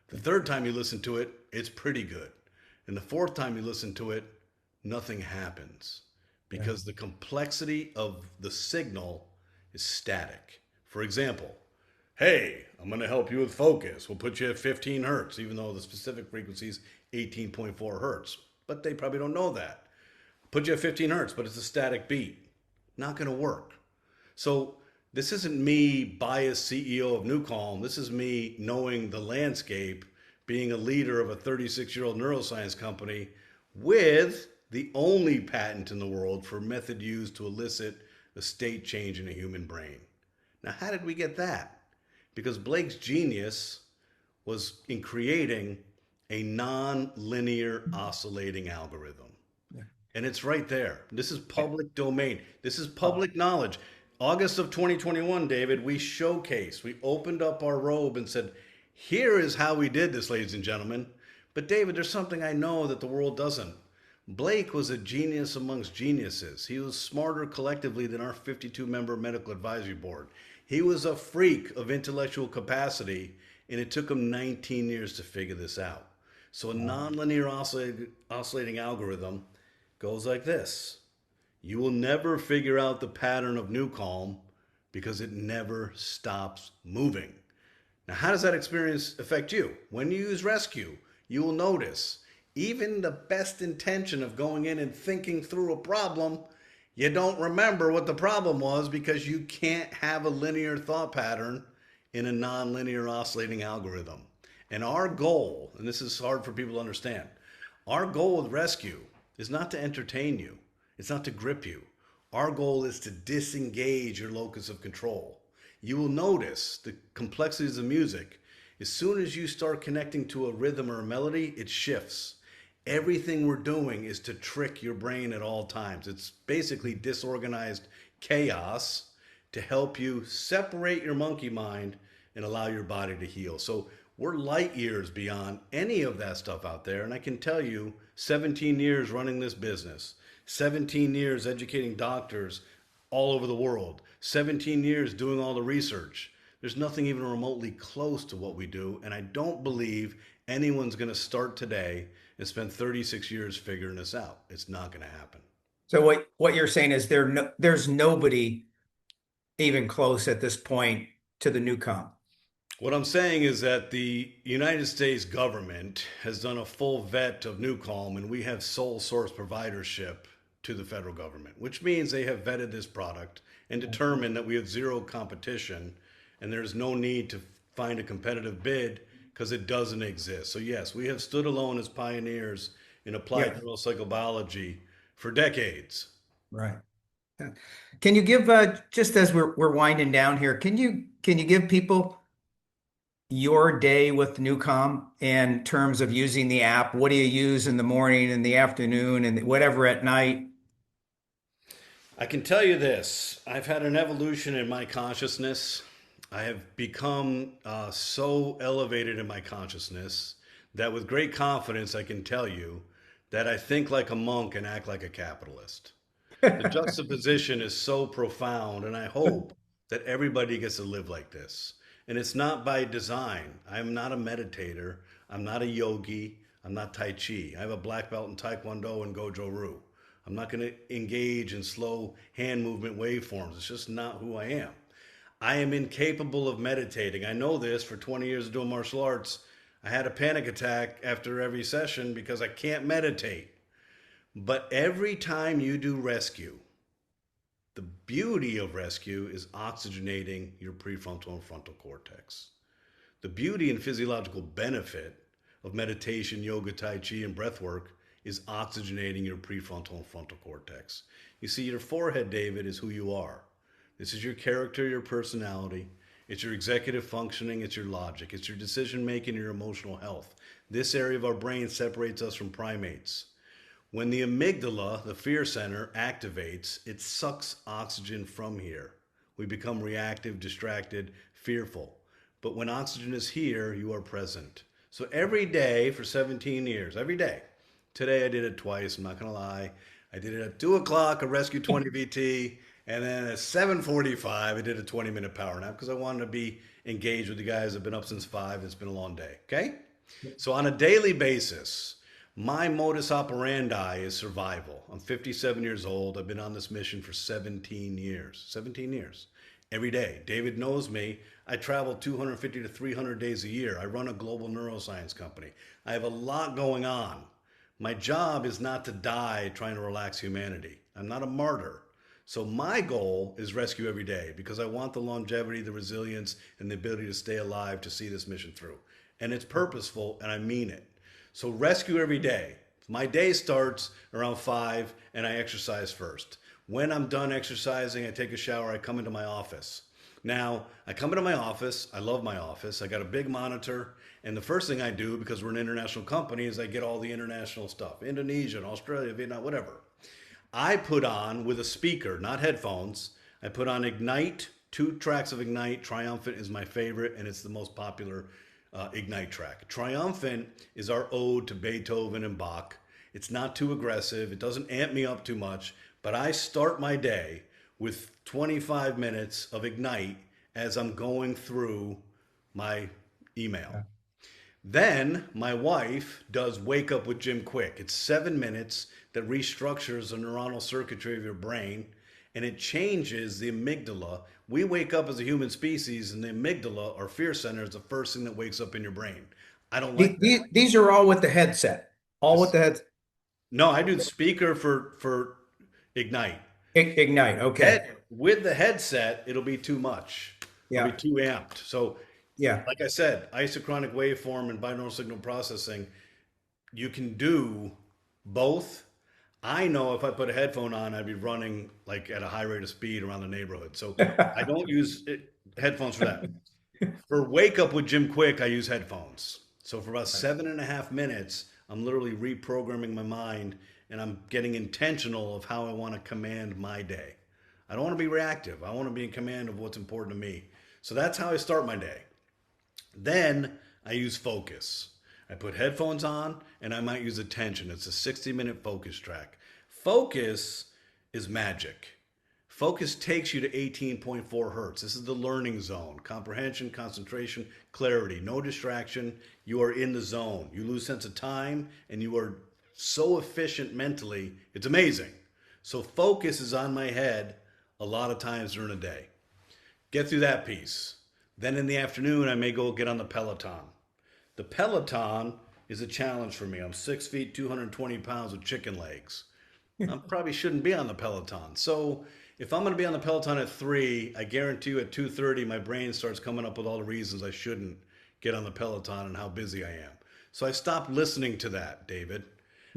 The third time you listen to it, it's pretty good. And the fourth time you listen to it, nothing happens Yeah. because the complexity of the signal is static. For example, hey, I'm going to help you with focus. We'll put you at 15 hertz, even though the specific frequency is 18.4 hertz. But they probably don't know that. Put you at 15 hertz, but it's a static beat. Not going to work. So this isn't me, biased CEO of Newcalm. This is me knowing the landscape, being a leader of a 36-year-old neuroscience company with the only patent in the world for method used to elicit a state change in a human brain. Now, how did we get that? Because Blake's genius was in creating a non-linear oscillating algorithm. Yeah. And it's right there. This is public domain. This is public knowledge. August of 2021, David, we opened up our robe and said, here is how we did this, ladies and gentlemen. But David, there's something I know that the world doesn't. Blake was a genius amongst geniuses. He was smarter collectively than our 52-member medical advisory board. He was a freak of intellectual capacity, and it took him 19 years to figure this out. So a nonlinear oscillating algorithm goes like this. You will never figure out the pattern of Newcalm because it never stops moving. Now, how does that experience affect you? When you use rescue, you will notice even the best intention of going in and thinking through a problem, you don't remember what the problem was because you can't have a linear thought pattern in a nonlinear oscillating algorithm. And our goal, and this is hard for people to understand, our goal with rescue is not to entertain you. It's not to grip you. Our goal is to disengage your locus of control. You will notice the complexities of music. As soon as you start connecting to a rhythm or a melody, it shifts. Everything we're doing is to trick your brain at all times. It's basically disorganized chaos to help you separate your monkey mind and allow your body to heal. So we're light years beyond any of that stuff out there. And I can tell you, 17 years running this business, 17 years educating doctors all over the world, 17 years doing all the research. There's nothing even remotely close to what we do. And I don't believe anyone's going to start today and spend 36 years figuring this out. It's not going to happen. So what you're saying is there's nobody even close at this point to the new comp. What I'm saying is that the United States government has done a full vet of Newcalm, and we have sole source providership to the federal government, which means they have vetted this product and determined that we have zero competition and there's no need to find a competitive bid because it doesn't exist. So yes, we have stood alone as pioneers in applied Yeah, neuropsychobiology for decades. right. Yeah. Can you give just as we're winding down here, can you give people your day with Newcom in terms of using the app? What do you use in the morning, in the afternoon, and whatever at night? I can tell you this, I've had an evolution in my consciousness. I have become so elevated in my consciousness that with great confidence I can tell you that I think like a monk and act like a capitalist. The juxtaposition is so profound, and I hope that everybody gets to live like this. And it's not by design. I'm not a meditator. I'm not a yogi. I'm not Tai Chi. I have a black belt in Taekwondo and Gojo Ryu. I'm not going to engage in slow hand movement waveforms. It's just not who I am. I am incapable of meditating. I know this for 20 years of doing martial arts. I had a panic attack after every session because I can't meditate. But every time you do rescue, the beauty of rescue is oxygenating your prefrontal and frontal cortex. The beauty and physiological benefit of meditation, yoga, tai chi, and breath work is oxygenating your prefrontal and frontal cortex. You see, your forehead, David, is who you are. This is your character, your personality. It's your executive functioning, it's your logic, it's your decision making, your emotional health. This area of our brain separates us from primates. When the amygdala, the fear center, activates, it sucks oxygen from here. We become reactive, distracted, fearful. But when oxygen is here, you are present. So every day for 17 years, every day. Today I did it twice, I'm not going to lie. I did it at 2 o'clock, a Rescue 20 VT, and then at 7:45, I did a 20-minute power nap because I wanted to be engaged with you guys. I've been up since 5. It's been a long day, okay? So on a daily basis, my modus operandi is survival. I'm 57 years old. I've been on this mission for 17 years. 17 years. Every day. David knows me. I travel 250 to 300 days a year. I run a global neuroscience company. I have a lot going on. My job is not to die trying to relax humanity. I'm not a martyr. So my goal is rescue every day because I want the longevity, the resilience, and the ability to stay alive to see this mission through. And it's purposeful, and I mean it. So rescue every day. My day starts around 5 and I exercise first. When I'm done exercising, I take a shower, I come into my office. Now, I come into my office, I love my office, I got a big monitor, and the first thing I do, because we're an international company, is I get all the international stuff, Indonesia, and Australia, Vietnam, whatever. I put on, with a speaker, not headphones, I put on Ignite, 2 tracks of Ignite. Triumphant is my favorite, and it's the most popular Ignite track. Triumphant is our ode to Beethoven and Bach. It's not too aggressive, it doesn't amp me up too much, but I start my day with 25 minutes of Ignite as I'm going through my email. Then my wife does Wake Up with Jim Quick. It's 7 minutes that restructures the neuronal circuitry of your brain and it changes the amygdala. We wake up as a human species, and the amygdala, or fear center, is the first thing that wakes up in your brain. I don't like that. These are all with the headset, all with This, the head. no, I do speaker for Ignite. Ignite. Okay. With the headset, it'll be too much. It'll Yeah. be too amped. So, Yeah. like I said, isochronic waveform and binaural signal processing, you can do both. I know if I put a headphone on, I'd be running like at a high rate of speed around the neighborhood. So I don't use headphones for that. For Wake Up with Jim Quick, I use headphones. So for about 7.5 minutes, I'm literally reprogramming my mind and I'm getting intentional of how I want to command my day. I don't want to be reactive. I want to be in command of what's important to me. So that's how I start my day. Then I use focus. I put headphones on and I might use attention. It's a 60-minute focus track. Focus is magic. Focus takes you to 18.4 hertz. This is the learning zone. Comprehension, concentration, clarity, no distraction. You are in the zone. You lose sense of time and you are so efficient mentally. It's amazing. So focus is on my head a lot of times during the day. Get through that piece. Then in the afternoon, I may go get on the Peloton. The Peloton is a challenge for me. I'm 6 feet, 220 pounds with chicken legs. I probably shouldn't be on the Peloton. So if I'm going to be on the Peloton at 3, I guarantee you at 2:30, my brain starts coming up with all the reasons I shouldn't get on the Peloton and how busy I am. So I stopped listening to that, David.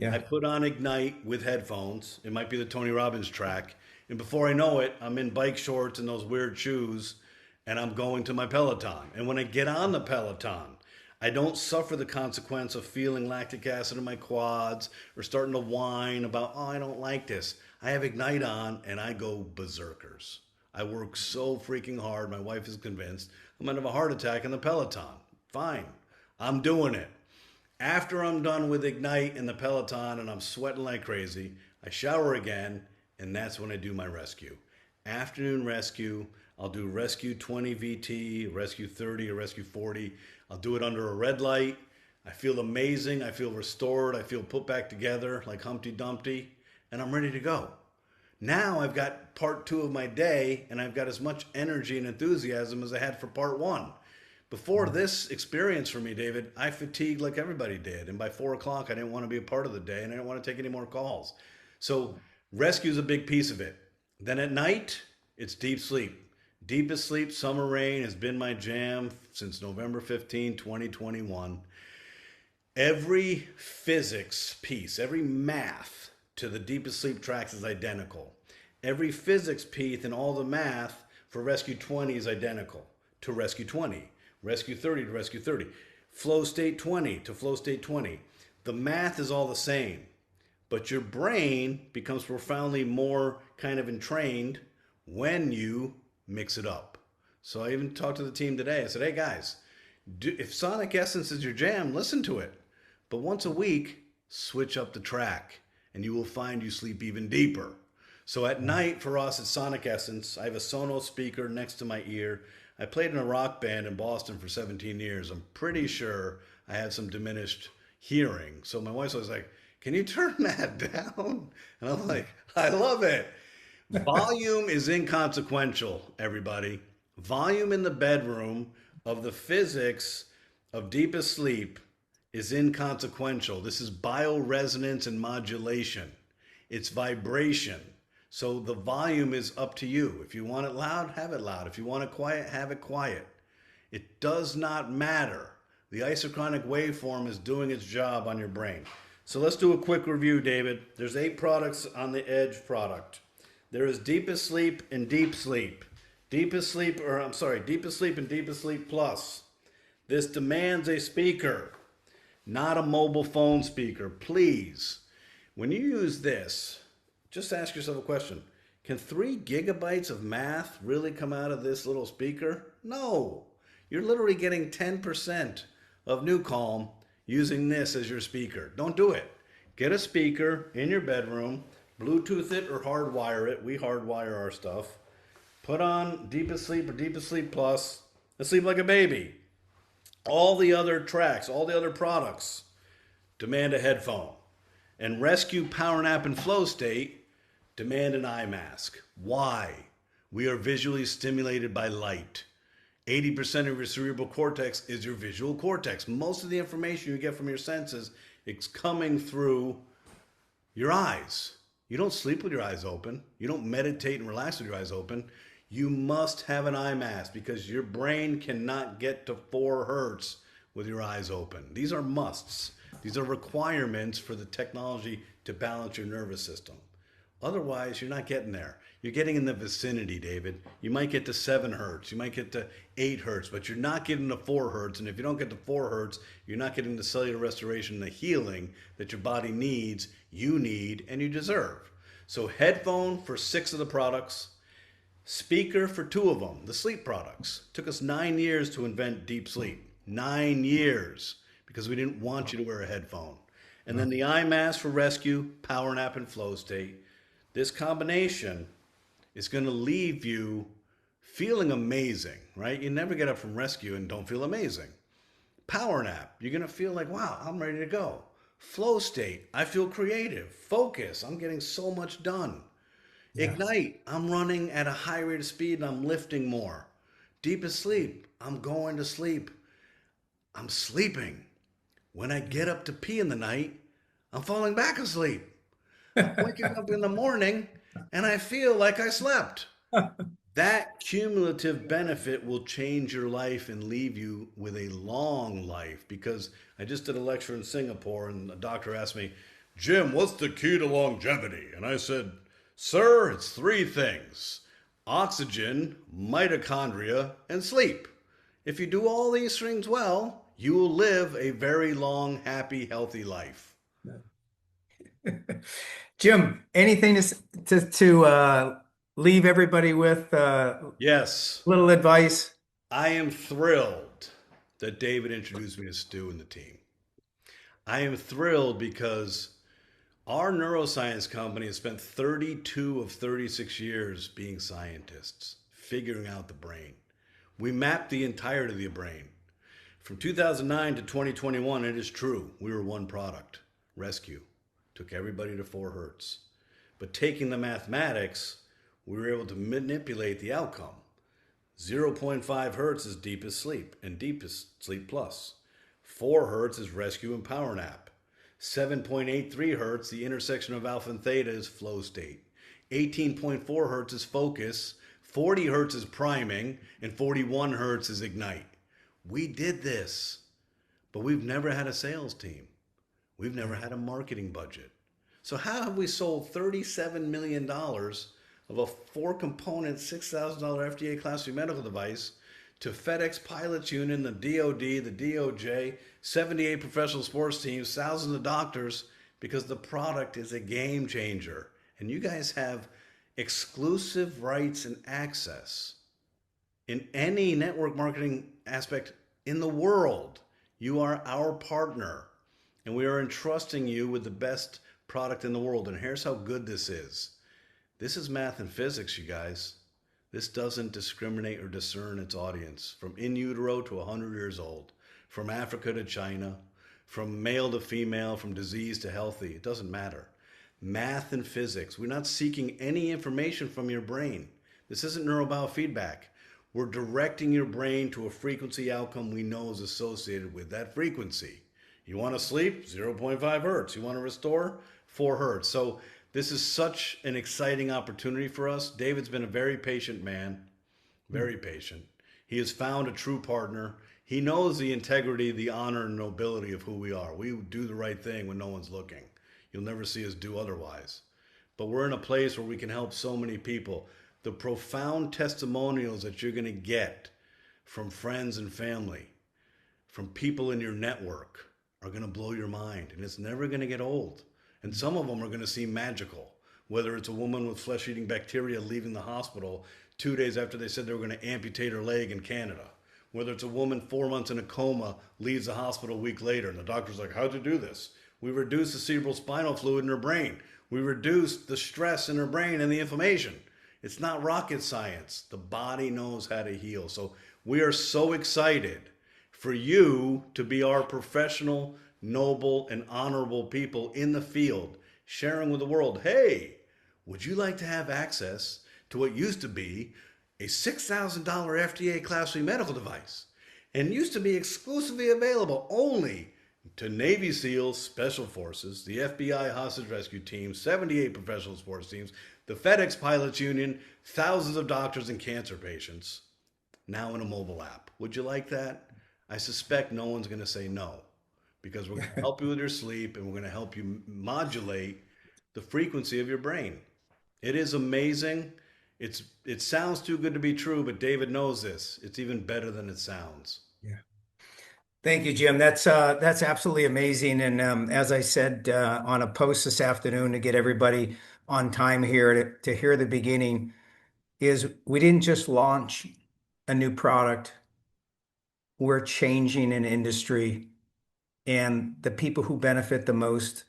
I Yeah. put on Ignite with headphones. It might be the Tony Robbins track. And before I know it, I'm in bike shorts and those weird shoes and I'm going to my Peloton. And when I get on the Peloton, I don't suffer the consequence of feeling lactic acid in my quads or starting to whine about, oh, I don't like this. I have Ignite on and I go berserkers. I work so freaking hard. My wife is convinced I'm going to have a heart attack in the Peloton. Fine. I'm doing it. After I'm done with Ignite and the Peloton and I'm sweating like crazy, I shower again and that's when I do my rescue. Afternoon rescue. I'll do rescue 20 VT, rescue 30, or rescue 40. I'll do it under a red light. I feel amazing. I feel restored. I feel put back together like Humpty Dumpty, and I'm ready to go. Now I've got part 2 of my day, and I've got as much energy and enthusiasm as I had for part 1. Before this experience for me, David, I fatigued like everybody did. And by 4 o'clock, I didn't want to be a part of the day, and I didn't want to take any more calls. So rescue is a big piece of it. Then at night, it's deep sleep. Deepest sleep, summer rain has been my jam since November 15, 2021. Every physics piece, every math to the deepest sleep tracks is identical. Every physics piece and all the math for Rescue 20 is identical to Rescue 20, Rescue 30 to Rescue 30, Flow State 20 to Flow State 20. The math is all the same, but your brain becomes profoundly more kind of entrained when you mix it up. So I even talked to the team today. I said, hey guys, if Sonic Essence is your jam, listen to it. But once a week, switch up the track and you will find you sleep even deeper. So at night for us, it's Sonic Essence. I have a Sonos speaker next to my ear. I played in a rock band in Boston for 17 years. I'm pretty sure I have some diminished hearing. So my wife's always like, can you turn that down? And I'm like, I love it. Volume is inconsequential, everybody. Volume in the bedroom of the physics of deepest sleep is inconsequential. This is bioresonance and modulation. It's vibration. So the volume is up to you. If you want it loud, have it loud. If you want it quiet, have it quiet. It does not matter. The isochronic waveform is doing its job on your brain. So let's do a quick review, David. There's 8 products on the Edge product. There is Deepest Sleep and Deep Sleep. Deepest Sleep and Deepest Sleep Plus. This demands a speaker, not a mobile phone speaker. Please, when you use this, just ask yourself a question. Can 3 gigabytes of math really come out of this little speaker? No. You're literally getting 10% of New Calm using this as your speaker. Don't do it. Get a speaker in your bedroom, Bluetooth it or hardwire it. We hardwire our stuff. Put on Deepest Sleep or Deepest Sleep Plus and sleep like a baby. All the other tracks, all the other products demand a headphone. And Rescue, Power Nap, and Flow State demand an eye mask. Why? We are visually stimulated by light. 80% of your cerebral cortex is your visual cortex. Most of the information you get from your senses is coming through your eyes. You don't sleep with your eyes open. You don't meditate and relax with your eyes open. You must have an eye mask because your brain cannot get to 4 hertz with your eyes open. These are musts. These are requirements for the technology to balance your nervous system. Otherwise, you're not getting there. You're getting in the vicinity, David. You might get to 7 hertz. You might get to 8 hertz, but you're not getting to 4 hertz. And if you don't get to 4 hertz, you're not getting the cellular restoration and the healing that your body needs, you need, and you deserve. So headphone for 6 of the products, speaker for 2 of them, the sleep products. Took us 9 years to invent deep sleep. 9 years, because we didn't want you to wear a headphone. And then the eye mask for Rescue, Power Nap, and Flow State. This combination is going to leave you feeling amazing, right? You never get up from Rescue and don't feel amazing. Power Nap, you're going to feel like, wow, I'm ready to go. Flow State, I feel creative. Focus, I'm getting so much done. Yeah. Ignite, I'm running at a high rate of speed and I'm lifting more. Deepest Sleep, I'm going to sleep. I'm sleeping. When I get up to pee in the night, I'm falling back asleep. I'm waking up in the morning and I feel like I slept. That cumulative benefit will change your life and leave you with a long life. Because I just did a lecture in Singapore and the doctor asked me, Jim, what's the key to longevity? And I said, sir, it's 3 things: oxygen, mitochondria, and sleep. If you do all these things well, you will live a very long, happy, healthy life. Jim, anything to leave everybody with Yes, little advice? I am thrilled that David introduced me to Stu and the team. I am thrilled because our neuroscience company has spent 32 of 36 years being scientists, figuring out the brain. We mapped the entirety of the brain. From 2009 to 2021, it is true, we were one product, Rescue. Took everybody to 4 hertz. But taking the mathematics, we were able to manipulate the outcome. 0.5 hertz is deepest sleep and deepest sleep plus. 4 hertz is Rescue and Power Nap. 7.83 hertz, the intersection of alpha and theta, is flow state. 18.4 hertz is focus. 40 hertz is priming. And 41 hertz is ignite. We did this, but we've never had a sales team. We've never had a marketing budget. So how have we sold $37 million of a 4-component, $6,000 FDA Class 3 medical device to FedEx Pilots Union, the DOD, the DOJ, 78 professional sports teams, thousands of doctors because the product is a game changer. And you guys have exclusive rights and access in any network marketing aspect in the world. You are our partner, and we are entrusting you with the best product in the world. And here's how good this is: this is math and physics, you guys. This doesn't discriminate or discern its audience, from in utero to 100 years old, from Africa to China, from male to female, from disease to healthy. It doesn't matter. Math and physics. We're not seeking any information from your brain. This isn't neurobiofeedback. We're directing your brain to a frequency outcome we know is associated with that frequency. You want to sleep? 0.5 hertz. You want to restore? 4 hertz. So this is such an exciting opportunity for us. David's been a very patient man, very patient. He has found a true partner. He knows the integrity, the honor, and nobility of who we are. We do the right thing when no one's looking. You'll never see us do otherwise. But we're in a place where we can help so many people. The profound testimonials that you're going to get from friends and family, from people in your network, are going to blow your mind. And it's never going to get old. And some of them are going to seem magical. Whether it's a woman with flesh eating bacteria leaving the hospital 2 days after they said they were going to amputate her leg in Canada. Whether it's a woman 4 months in a coma leaves the hospital a week later and the doctor's like, how'd you do this? We reduced the cerebral spinal fluid in her brain. We reduced the stress in her brain and the inflammation. It's not rocket science. The body knows how to heal. So we are so excited for you to be our professional, noble, and honorable people in the field, sharing with the world, hey, would you like to have access to what used to be a $6,000 FDA Class 3 medical device and used to be exclusively available only to Navy SEALs, Special Forces, the FBI Hostage Rescue Team, 78 professional sports teams, the FedEx Pilots Union, thousands of doctors and cancer patients, now in a mobile app. Would you like that? I suspect no one's going to say no, because we're going to help you with your sleep and we're going to help you modulate the frequency of your brain. It is amazing. It sounds too good to be true, but David knows this. It's even better than it sounds. Yeah. Thank you, Jim. That's absolutely amazing. And as I said on a post this afternoon to get everybody on time here to hear the beginning, is we didn't just launch a new product, we're changing an industry, and the people who benefit the most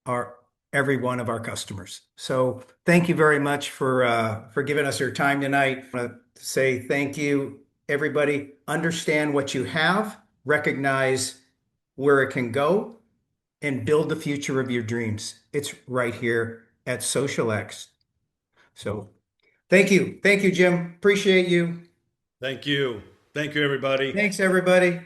are every one of our customers. So thank you very much for giving us your time tonight. I want to say thank you, everybody. Understand what you have, recognize where it can go, and build the future of your dreams. It's right here at xosialX. So thank you. Thank you, Jim. Appreciate you. Thank you. Thank you, everybody. Thanks, everybody.